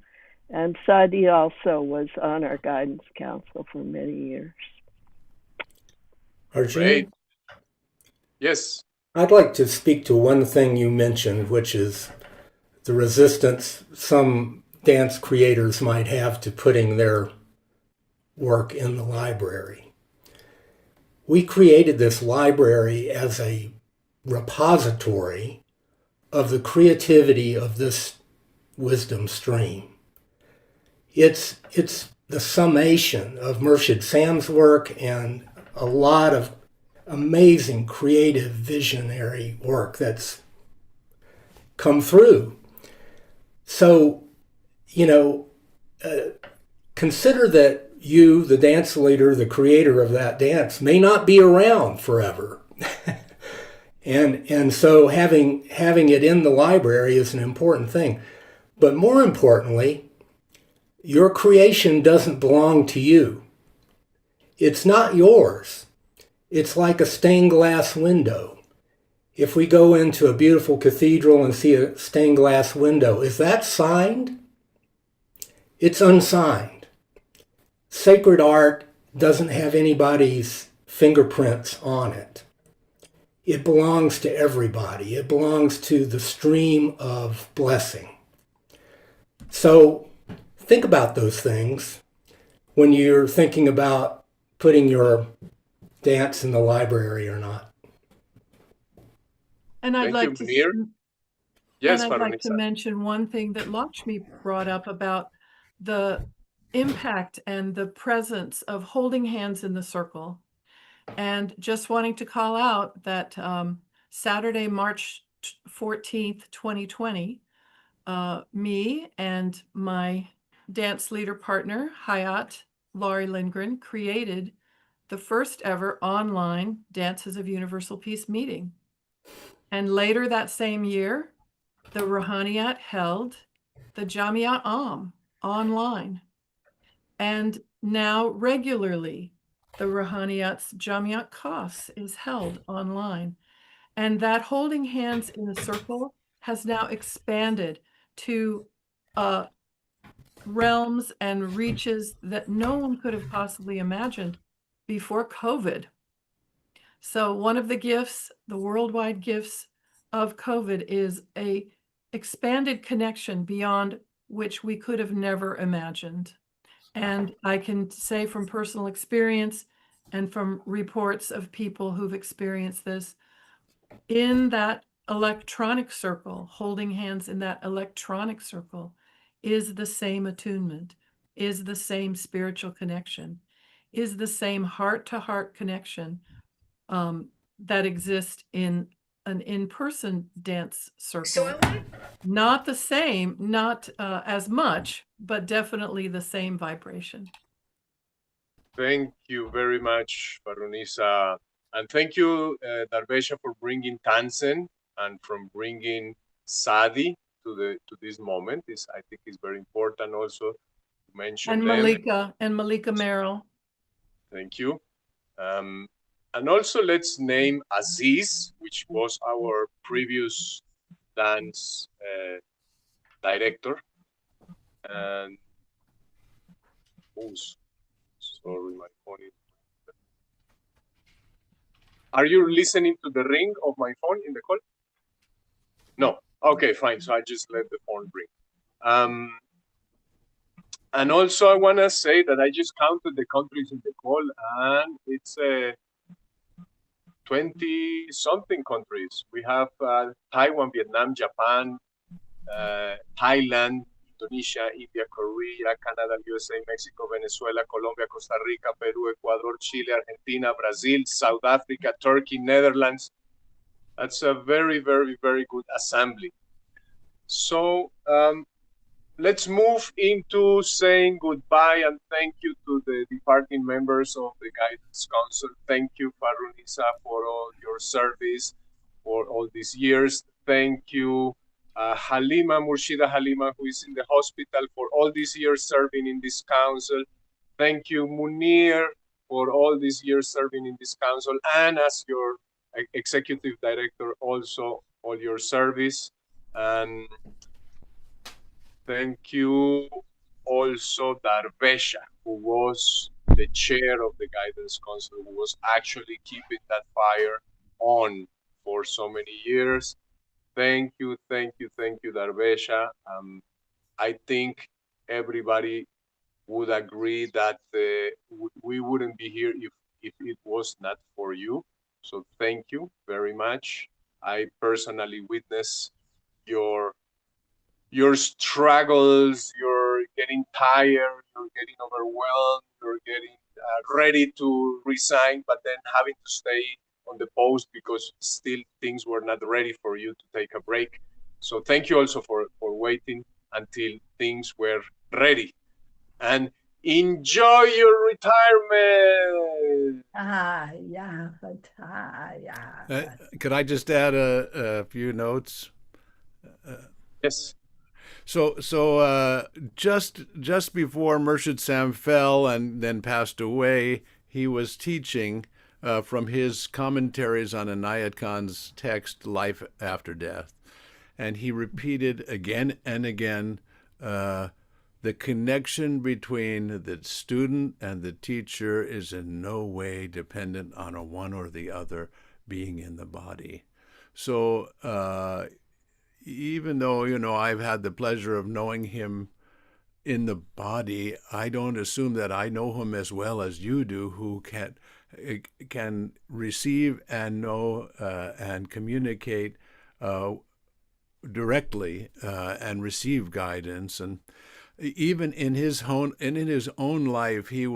and Sadi also was on our Guidance Council for many years. Arjun? Yes. I'd like to speak to one thing you mentioned, which is the resistance some dance creators might have to putting their work in the library. We created this library as a repository of the creativity of this wisdom stream. It's the summation of Murshid Sam's work and a lot of amazing creative visionary work that's come through. So, consider that you, the dance leader, the creator of that dance, may not be around forever. and so having it in the library is an important thing. But more importantly, your creation doesn't belong to you. It's not yours. It's like a stained glass window. If we go into a beautiful cathedral and see a stained glass window, is that signed? It's unsigned. Sacred art doesn't have anybody's fingerprints on it. It belongs to everybody. It belongs to the stream of blessing. So think about those things when you're thinking about putting your dance in the library or not. And I'd like to Yes, and I'd like to mention one thing that Lakshmi brought up about the impact and the presence of holding hands in the circle. And just wanting to call out that Saturday, March 14th, 2020, me and my dance leader partner, Hayat Laurie Lindgren, created the first ever online Dances of Universal Peace meeting. And later that same year, the Rouhaniyat held the Jamiat Am online. And now regularly, the Rouhaniyat's Jamiat Khas is held online. And that holding hands in a circle has now expanded to realms and reaches that no one could have possibly imagined before COVID. So one of the gifts, the worldwide gifts of COVID, is a expanded connection beyond which we could have never imagined. And I can say from personal experience and from reports of people who've experienced this, in that electronic circle, holding hands in that electronic circle, is the same attunement, is the same spiritual connection, is the same heart-to-heart connection that exists in an in-person dance circle. Not the same, not as much, but definitely the same vibration. Thank you very much, Baronisa. And thank you, Darvesha, for bringing Tansen and from bringing Sadi to this moment. I think is very important also to mention and them. Malika Merrill. Thank you. And also let's name Aziz, which was our previous dance director. And sorry, my phone is. Are you listening to the ring of my phone in the call? No. Okay, fine. So I just let the phone ring. And also I want to say that I just counted the countries in the call, and it's 20-something countries. We have Taiwan, Vietnam, Japan, Thailand, Indonesia, India, Korea, Canada, USA, Mexico, Venezuela, Colombia, Costa Rica, Peru, Ecuador, Chile, Argentina, Brazil, South Africa, Turkey, Netherlands. That's a very, very, very good assembly. So let's move into saying goodbye and thank you to the departing members of the Guidance Council. Thank you, Baronisa, for all your service for all these years. Thank you, Halima, Murshida Halima, who is in the hospital, for all these years serving in this council. Thank you, Munir, for all these years serving in this council, and as your executive director, also all your service. And thank you also Darvesha, who was the chair of the Guidance Council, who was actually keeping that fire on for so many years. Thank you, Darvesha. I think everybody would agree that we wouldn't be here if it was not for you. So thank you very much. I personally witnessed your struggles. You're getting tired, you're getting overwhelmed, you're getting ready to resign, but then having to stay on the post because still things were not ready for you to take a break. So thank you also for waiting until things were ready. And enjoy your retirement. Could I just add a few notes? Yes. So just before Murshid Sam fell and then passed away, he was teaching from his commentaries on Inayat Khan's text, Life After Death. And he repeated again and again the connection between the student and the teacher is in no way dependent on a one or the other being in the body. So even though, I've had the pleasure of knowing him in the body, I don't assume that I know him as well as you do, who can receive and know and communicate directly and receive guidance. And even in his own life, he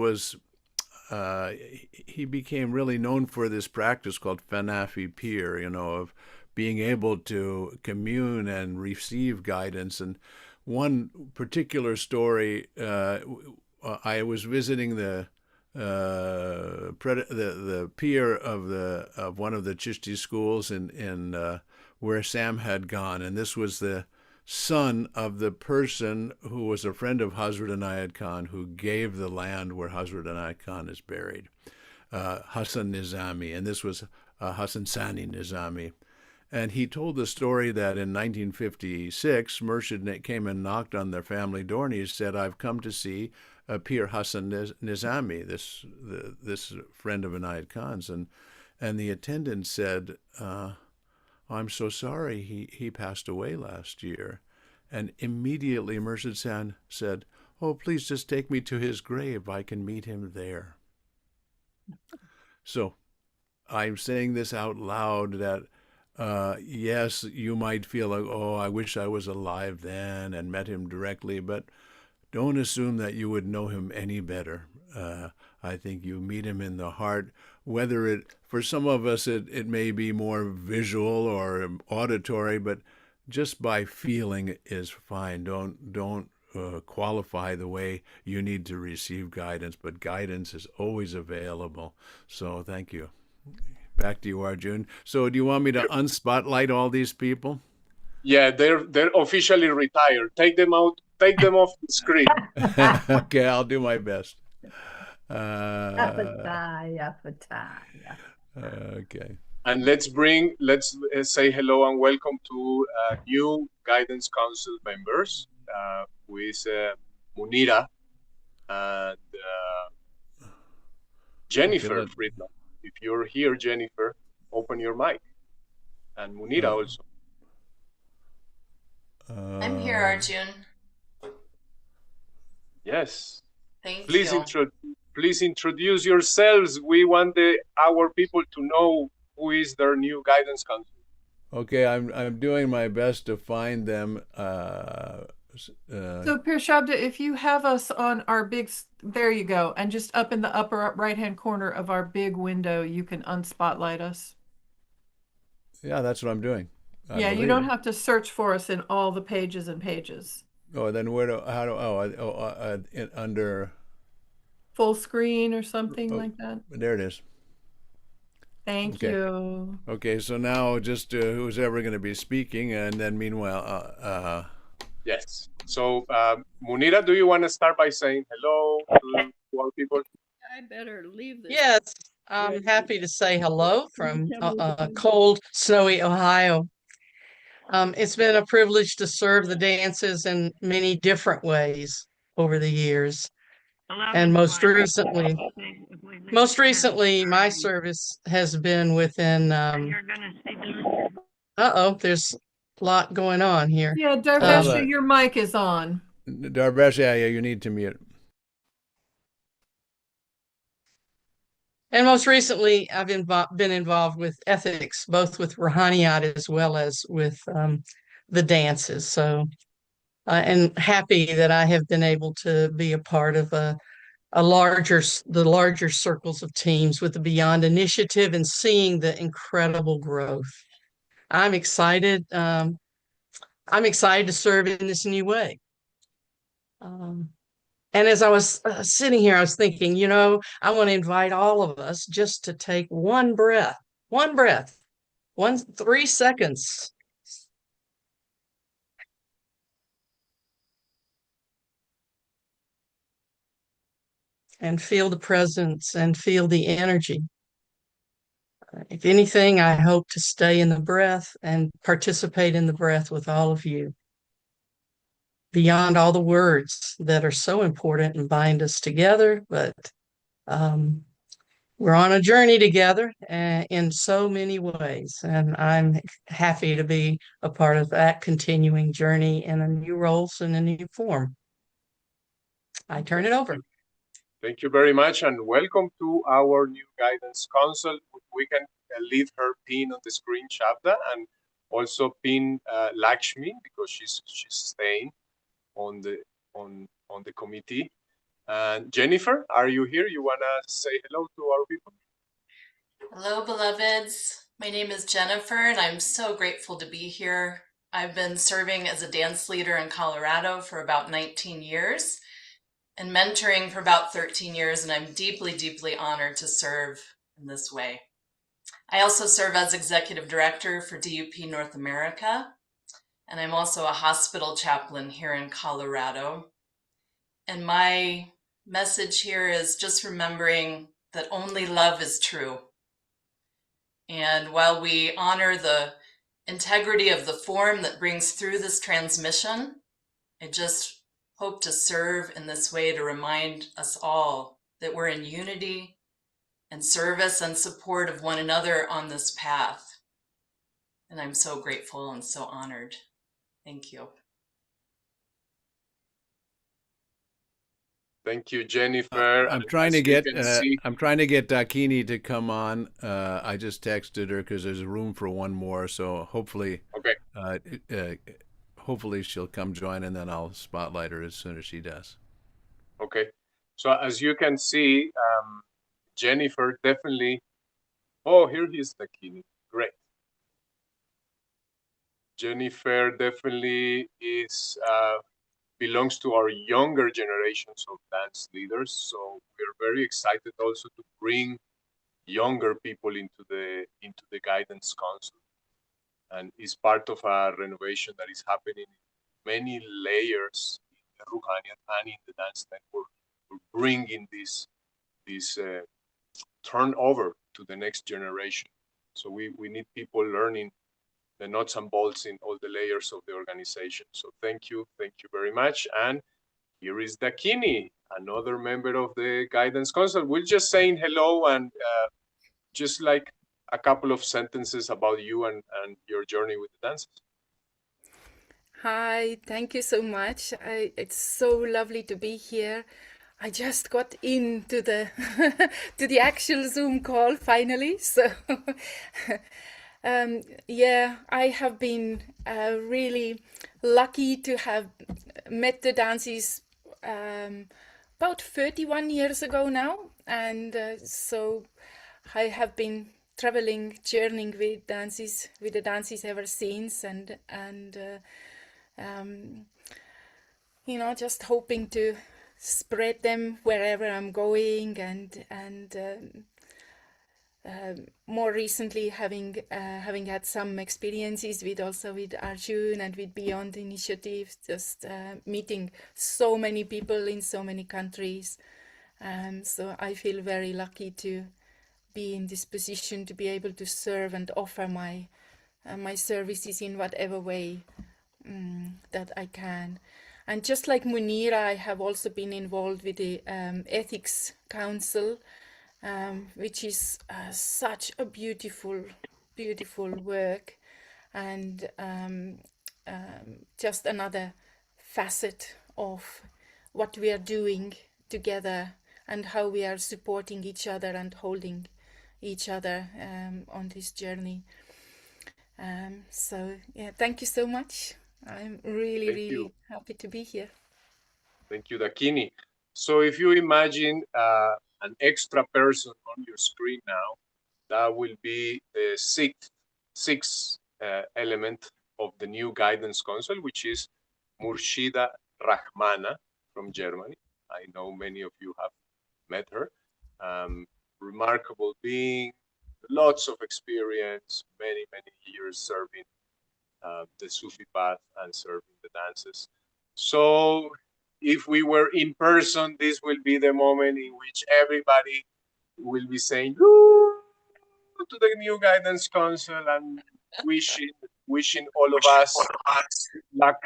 became really known for this practice called Fanafi Pir, of being able to commune and receive guidance. And one particular story, I was visiting the pier of one of the Chishti schools in where Sam had gone, and this was the son of the person who was a friend of Hazrat Inayat Khan, who gave the land where Hazrat Inayat Khan is buried, Hassan Nizami, and this was Hassan Sani Nizami. And he told the story that in 1956, Murshid came and knocked on their family door, and he said, "I've come to see Pir Hassan Nizami, this friend of Inayat Khan's." And the attendant said, "I'm so sorry, he passed away last year." And immediately Murshid San said, "Oh, please just take me to his grave. I can meet him there." So I'm saying this out loud that yes, you might feel like, oh, I wish I was alive then and met him directly, but don't assume that you would know him any better. I think you meet him in the heart, whether for some of us, it may be more visual or auditory, but just by feeling is fine. Don't qualify the way you need to receive guidance, but guidance is always available. So thank you. Back to you, Arjun. So do you want me to unspotlight all these people? Yeah, they're officially retired. Take them out. Take them off the screen. Okay, I'll do my best. Okay. And let's say hello and welcome to new Guidance Council members, who is Munira and Jennifer Friedman. If you're here, Jennifer, open your mic. And Munira also. I'm here, Arjun. Yes. Thank you. Please introduce yourselves. We want our people to know who is their new guidance council. Okay, I'm doing my best to find them. So Pirshabda, if you have us on our big, there you go, and just up in the upper right-hand corner of our big window, you can unspotlight us. Yeah, that's what I'm doing. Yeah, you don't have to search for us in all the pages and pages. Oh, then under full screen or something like that? There it is. Thank you. Okay, so now just who's ever going to be speaking, and then meanwhile, yes. So Munira, do you want to start by saying hello to all people? I better leave this. Yes, I'm happy to say hello from cold, snowy Ohio. It's been a privilege to serve the dances in many different ways over the years. And most recently, my service has been within, there's a lot going on here. Yeah, Darvesha, your mic is on. Darbesh, yeah, you need to mute. And most recently, I've been involved with ethics, both with Rouhaniyat as well as with the dances. So, and happy that I have been able to be a part of the larger circles of teams with the Beyond Initiative and seeing the incredible growth. I'm excited. I'm excited to serve in this new way. And as I was sitting here, I was thinking, I want to invite all of us just to take one breath, 3 seconds. And feel the presence and feel the energy. If anything, I hope to stay in the breath and participate in the breath with all of you. Beyond all the words that are so important and bind us together, but we're on a journey together in so many ways, and I'm happy to be a part of that continuing journey in a new roles and a new form. I turn it over. Thank you very much, and welcome to our new guidance council. We can leave her pin on the screen, Shabda, and also pin Lakshmi, because she's staying on the committee. And Jennifer, are you here? You wanna say hello to our people? Hello, beloveds. My name is Jennifer, and I'm so grateful to be here. I've been serving as a dance leader in Colorado for about 19 years and mentoring for about 13 years, and I'm deeply, deeply honored to serve in this way. I also serve as executive director for DUP North America, and I'm also a hospital chaplain here in Colorado. And my message here is just remembering that only love is true. And while we honor the integrity of the form that brings through this transmission, I just hope to serve in this way to remind us all that we're in unity and service and support of one another on this path. And I'm so grateful and so honored. Thank you. Thank you, Jennifer. I'm trying to get DUP-IN to come on. I just texted her because there's room for one more, so hopefully, hopefully she'll come join, and then I'll spotlight her as soon as she does. Okay. So as you can see, Jennifer definitely. Oh, here is DUP-IN. Great. Jennifer definitely is. Belongs to our younger generations of dance leaders. So we're very excited also to bring younger people into the guidance council, and is part of a renovation that is happening in many layers in the Rouhaniyat and in the dance network. We're bringing this turnover to the next generation. So we need people learning the nuts and bolts in all the layers of the organization. So thank you very much. And here is DUP-IN, another member of the guidance council. We're just saying hello and just like a couple of sentences about you and your journey with the dances. Hi, thank you so much. It's so lovely to be here. I just got into the to the actual Zoom call finally. So yeah, I have been really lucky to have met the dances about 31 years ago now, and so I have been traveling, journeying with the dances ever since, and you know, just hoping to spread them wherever I'm going, and more recently having had some experiences with Arjun and with Beyond Initiative, just meeting so many people in so many countries. So I feel very lucky to be in this position to be able to serve and offer my services in whatever way that I can. And just like Munira, I have also been involved with the Ethics Council, which is such a beautiful work, and just another facet of what we are doing together and how we are supporting each other and holding each other on this journey. So yeah, thank you so much. I'm really happy to be here. Thank you, Dakini. So if you imagine an extra person on your screen now, that will be the sixth element of the new guidance council, which is Murshida Rahmana from Germany. I know many of you have met her. Remarkable being, lots of experience, many years serving the Sufi path and serving the dances. So if we were in person, this will be the moment in which everybody will be saying "Woo!" to the new guidance council and wishing all of us luck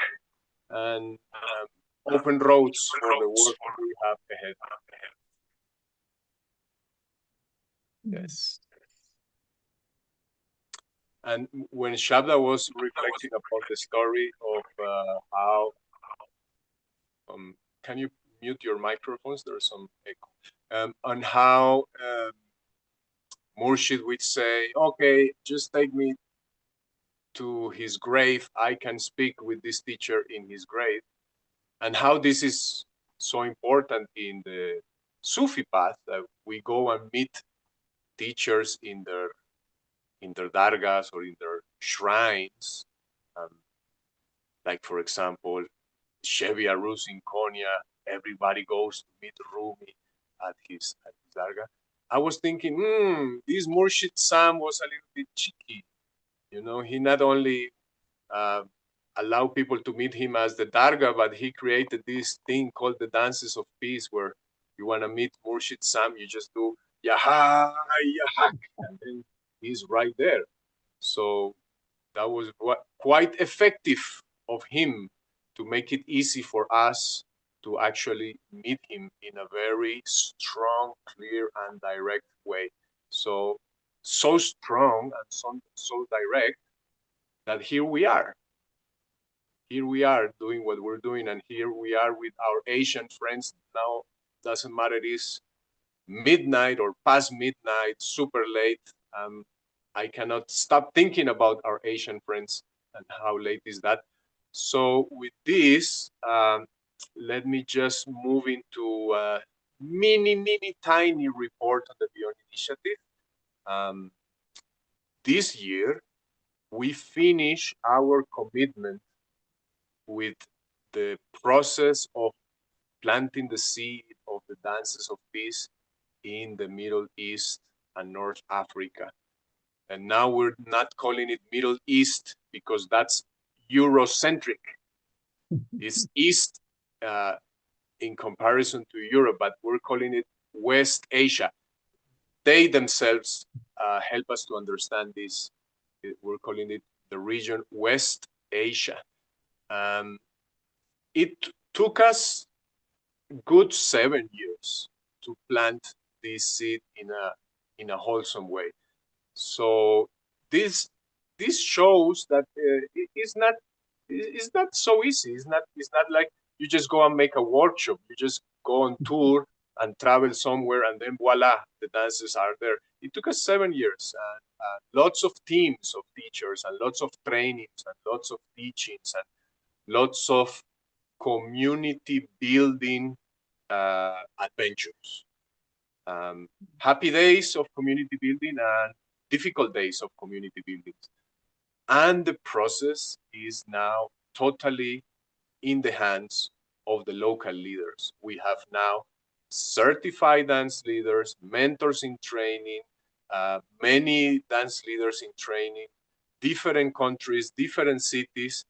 and open roads for the work we have ahead. Yes. And when Shabda was reflecting upon the story of how, can you mute your microphones? There's some echo. On how Murshid would say, okay, just take me to his grave. I can speak with this teacher in his grave. And how this is so important in the Sufi path that we go and meet teachers in their dargahs or in their shrines. Like, for example, Shevi Arus in Konya, everybody goes to meet Rumi at his dargah. I was thinking, this Murshid Sam was a little bit cheeky. You know, he not only allowed people to meet him as the dargah, but he created this thing called the Dances of Peace, where you want to meet Murshid Sam, you just do Yaha, Yaha, and then he's right there. So that was quite effective of him to make it easy for us to actually meet him in a very strong, clear, and direct way. So strong and so direct that here we are. Here we are doing what we're doing, and here we are with our Asian friends. Now, doesn't matter, it is midnight or past midnight, super late. I cannot stop thinking about our Asian friends and how late is that. So with this, let me just move into a mini, tiny report on the Beyond Initiative. This year, we finish our commitment with the process of planting the seed of the Dances of Peace in the Middle East and North Africa. And now we're not calling it Middle East because that's Eurocentric. It's East in comparison to Europe, but we're calling it West Asia. They themselves help us to understand this. We're calling it the region West Asia. It took us good 7 years to plant this seed in a wholesome way. So this shows that it's not so easy. It's not like you just go and make a workshop. You just go on tour and travel somewhere, and then voila, the dances are there. It took us 7 years, and lots of teams of teachers, and lots of trainings, and lots of teachings, and lots of community building adventures. Happy days of community building and difficult days of community building. And the process is now totally in the hands of the local leaders. We have now certified dance leaders, mentors in training, many dance leaders in training, different countries, different cities,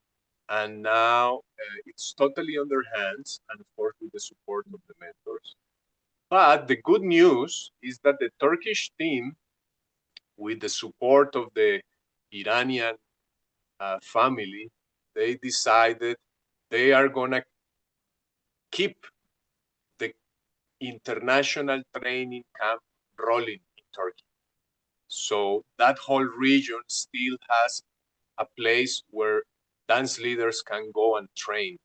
and now it's totally on their hands, and of course with the support of the mentors. But the good news is that the Turkish team, with the support of the Iranian family, they decided they are gonna keep the international training camp rolling in Turkey. So that whole region still has a place where dance leaders can go and train.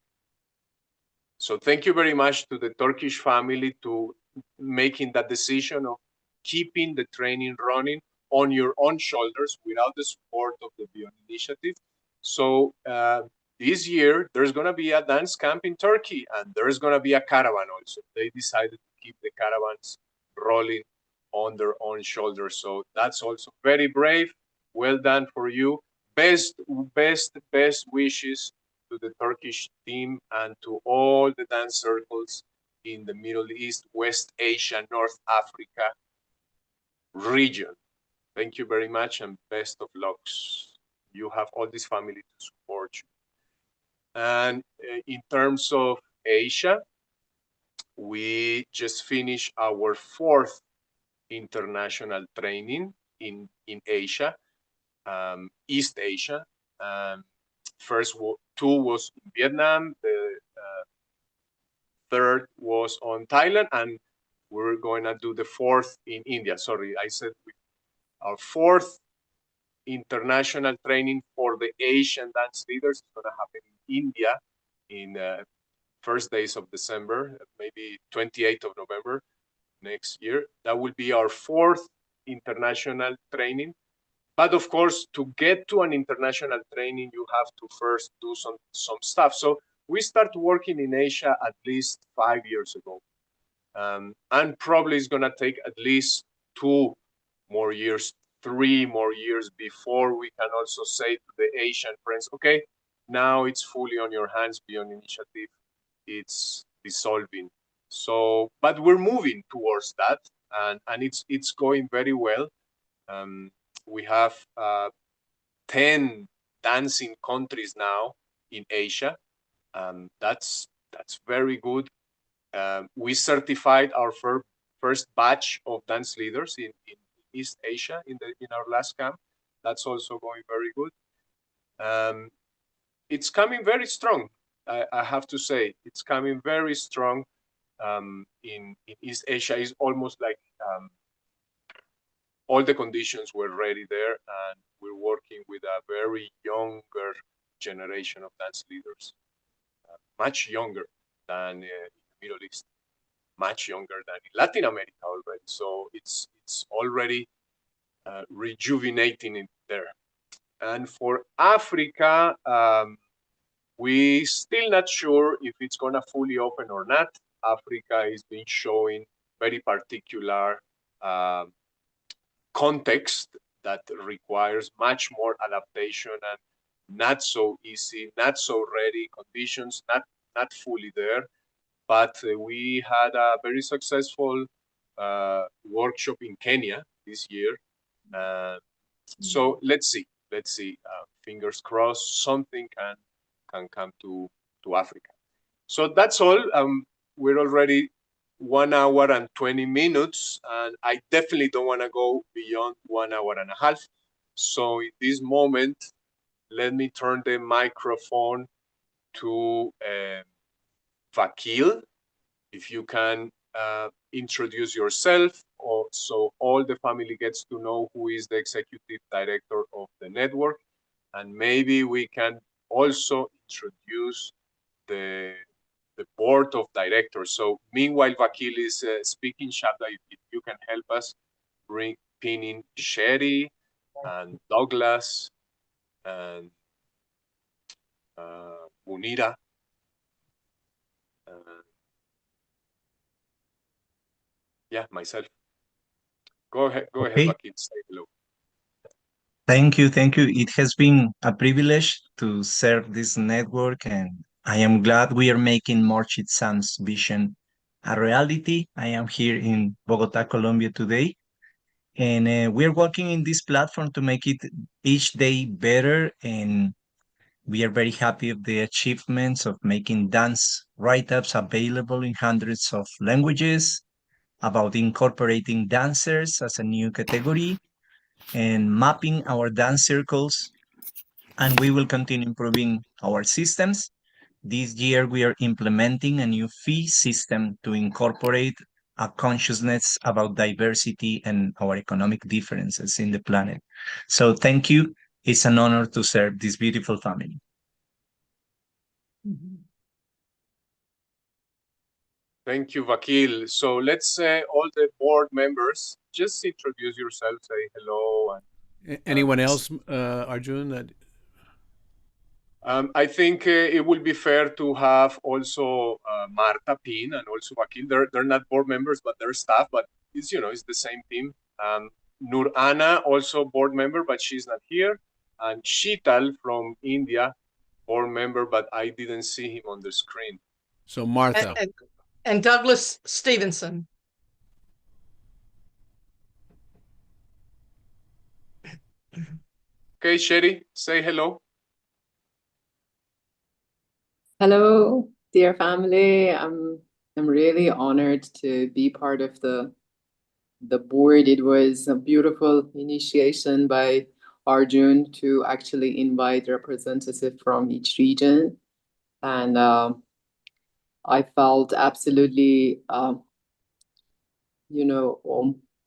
So thank you very much to the Turkish family to making that decision of keeping the training running on your own shoulders without the support of the Beyond Initiative. So this year, there's going to be a dance camp in Turkey, and there's going to be a caravan also. They decided to keep the caravans rolling on their own shoulders. So that's also very brave. Well done for you. Best wishes to the Turkish team and to all the dance circles in the Middle East, West Asia, North Africa region. Thank you very much and best of lucks. You have all this family to support you. And in terms of Asia, we just finished our 4th international training in Asia, East Asia. First 2 was in Vietnam, the 3rd was on Thailand, and we're going to do the 4th in India. Sorry, I said our 4th international training for the Asian dance leaders is going to happen in India in first days of December, maybe 28th of November next year. That will be our 4th international training. But of course, to get to an international training, you have to first do some stuff. So we started working in Asia at least 5 years ago. And probably it's going to take at least 2 more years, 3 more years before we can also say to the Asian friends, okay, now it's fully on your hands, Beyond Initiative. It's dissolving. So, but we're moving towards that, and it's going very well. We have 10 dancing countries now in Asia. That's very good. We certified our first batch of dance leaders in East Asia in our last camp. That's also going very good. It's coming very strong. I have to say, it's coming very strong in East Asia. Is almost like all the conditions were ready there, and we're working with a very younger generation of dance leaders, much younger than in the Middle East, much younger than in Latin America already. So it's already rejuvenating it there. And for Africa, we still not sure if it's going to fully open or not. Africa is being showing very particular context that requires much more adaptation and not so easy, not so ready conditions, not fully there. But we had a very successful workshop in Kenya this year. So let's see. Fingers crossed, something can come to Africa. So that's all. We're already 1 hour and 20 minutes, and I definitely don't want to go beyond 1 hour and a half. So in this moment, let me turn the microphone to Vakil. If you can introduce yourself, so all the family gets to know who is the executive director of the network, and maybe we can also introduce the board of directors. So meanwhile, Vakil is speaking, Shabda, if you can help us bring pinning Sherry and Douglas and Munira. Yeah, myself. Go ahead, Vakil, say hello. Thank you. It has been a privilege to serve this network, and I am glad we are making Murshid Sam's vision a reality. I am here in Bogota, Colombia today, and we're working in this platform to make it each day better, and we are very happy of the achievements of making dance write-ups available in hundreds of languages, about incorporating dancers as a new category, and mapping our dance circles, and we will continue improving our systems. This year, we are implementing a new fee system to incorporate a consciousness about diversity and our economic differences in the planet. So thank you. It's an honor to serve this beautiful family. Thank you, Vakil. So let's all the board members just introduce yourself, say hello. And, anyone else, Arjun? That I think it will be fair to have also Marta Pin and also Vakil. They're not board members, but they're staff. But it's it's the same team. Nur Ana, also board member, but she's not here. And Sheetal from India, board member, but I didn't see him on the screen. So Martha. And Douglas Stevenson. Okay, Sherry, say hello. Hello, dear family. I'm really honored to be part of the board. It was a beautiful initiation by Arjun to actually invite representatives from each region. And I felt absolutely,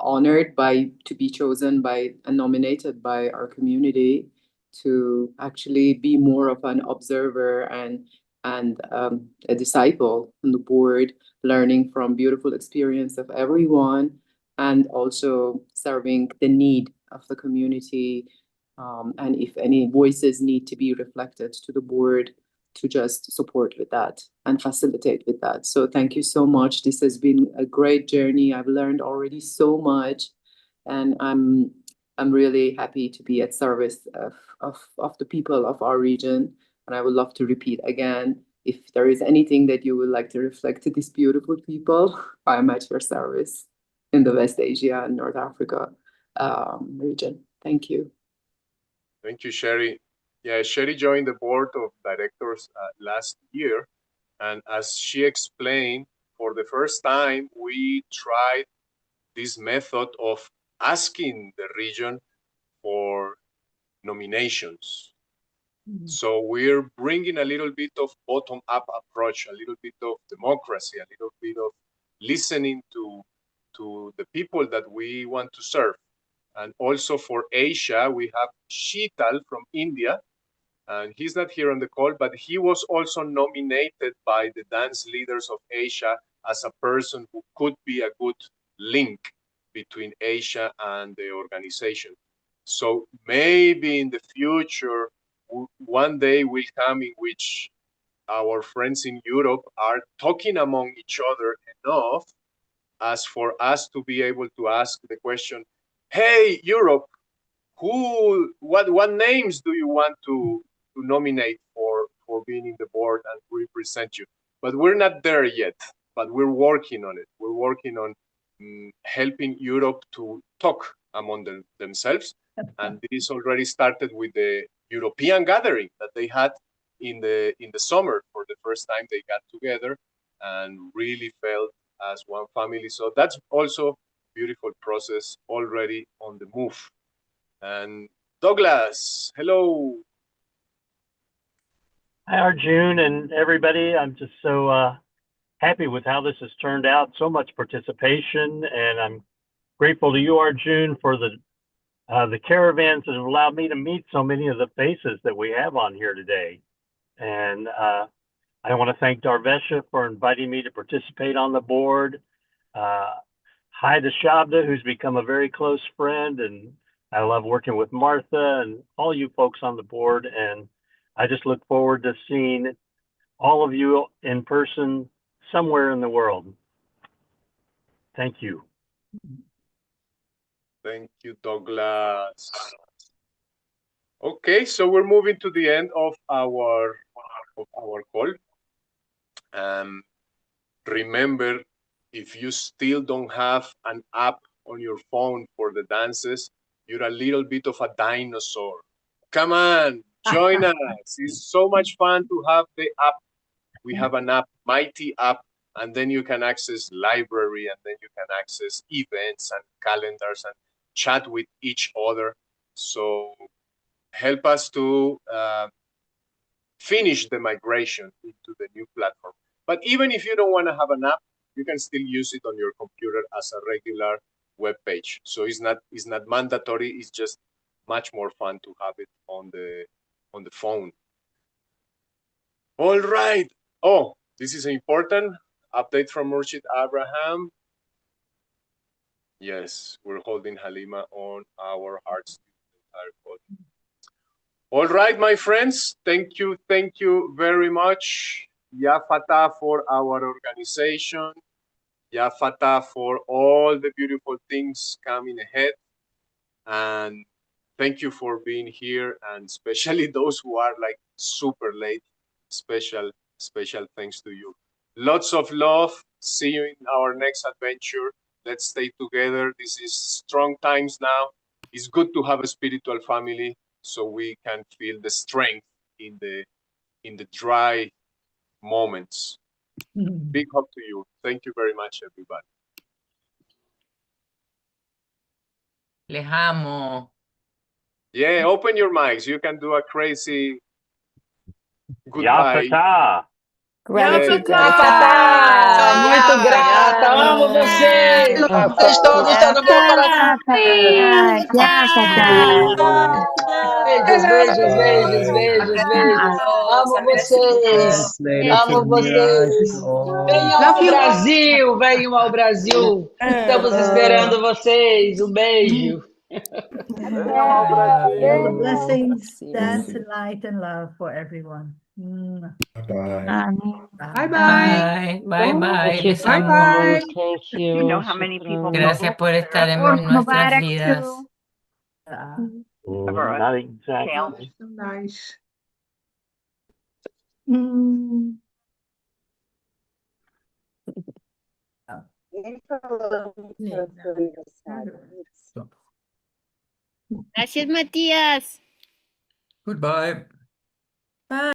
honored to be chosen by and nominated by our community to actually be more of an observer and a disciple on the board, learning from beautiful experience of everyone, and also serving the need of the community. And if any voices need to be reflected to the board, to just support with that and facilitate with that. So thank you so much. This has been a great journey. I've learned already so much, and I'm really happy to be at service of the people of our region. And I would love to repeat again, if there is anything that you would like to reflect to these beautiful people, I'm at your service in the West Asia and North Africa region. Thank you. Thank you, Sherry. Yeah, Sherry joined the board of directors last year. And as she explained, for the first time, we tried this method of asking the region for nominations. So we're bringing a little bit of bottom-up approach, a little bit of democracy, a little bit of listening to the people that we want to serve. And also for Asia, we have Sheetal from India, and he's not here on the call, but he was also nominated by the dance leaders of Asia as a person who could be a good link between Asia and the organization. So maybe in the future, one day will come in which our friends in Europe are talking among each other enough as for us to be able to ask the question, hey, Europe, what names do you want to nominate for being in the board and represent you? But we're not there yet, but we're working on it. We're working on helping Europe to talk among themselves. And this already started with the European gathering that they had in the summer. For the first time, they got together and really felt as one family. So that's also a beautiful process already on the move. And Douglas, hello. Hi, Arjun and everybody. I'm just so happy with how this has turned out. So much participation, and I'm grateful to you, Arjun, for the caravans that have allowed me to meet so many of the faces that we have on here today. And I want to thank Darvesha for inviting me to participate on the board. Hi to Shabda, who's become a very close friend, and I love working with Martha and all you folks on the board. And I just look forward to seeing all of you in person somewhere in the world. Thank you. Thank you, Douglas. Okay, so we're moving to the end of our call. Remember, if you still don't have an app on your phone for the dances, you're a little bit of a dinosaur. Come on, join us. It's so much fun to have the app. We have an app, Mighty app, and then you can access library, and then you can access events and calendars and chat with each other. So help us to finish the migration into the new platform. But even if you don't want to have an app, you can still use it on your computer as a regular web page. So it's not mandatory. It's just much more fun to have it on the phone. All right. Oh, this is important. Update from Murshid Abraham. Yes, we're holding Halima on our hearts. All right, my friends. Thank you very much. Ya Fatah for our organization. Ya Fatah for all the beautiful things coming ahead. And thank you for being here, and especially those who are like super late. Special thanks to you. Lots of love. See you in our next adventure. Let's stay together. This is strong times now. It's good to have a spiritual family so we can feel the strength in the dry moments. Big hug to you. Thank you very much, everybody. Les amo. Yeah, open your mics. You can do a crazy Ya goodbye. Fatah. Fatah! Muito grata, amo vocês! Vocês todos estão no meu coração! Beijos, beijos, beijos, beijos, beijos! Amo vocês! Amo vocês! Venham ao Brasil! Venham ao Brasil! Estamos esperando vocês! Um beijo! Blessings, dance, light, and love for everyone. Bye-bye. Bye. Thank you Les so amo. much. Thank you. You know how many people Gracias por estar en nuestras vidas. Not exactly. So nice. Gracias, Matías. Goodbye.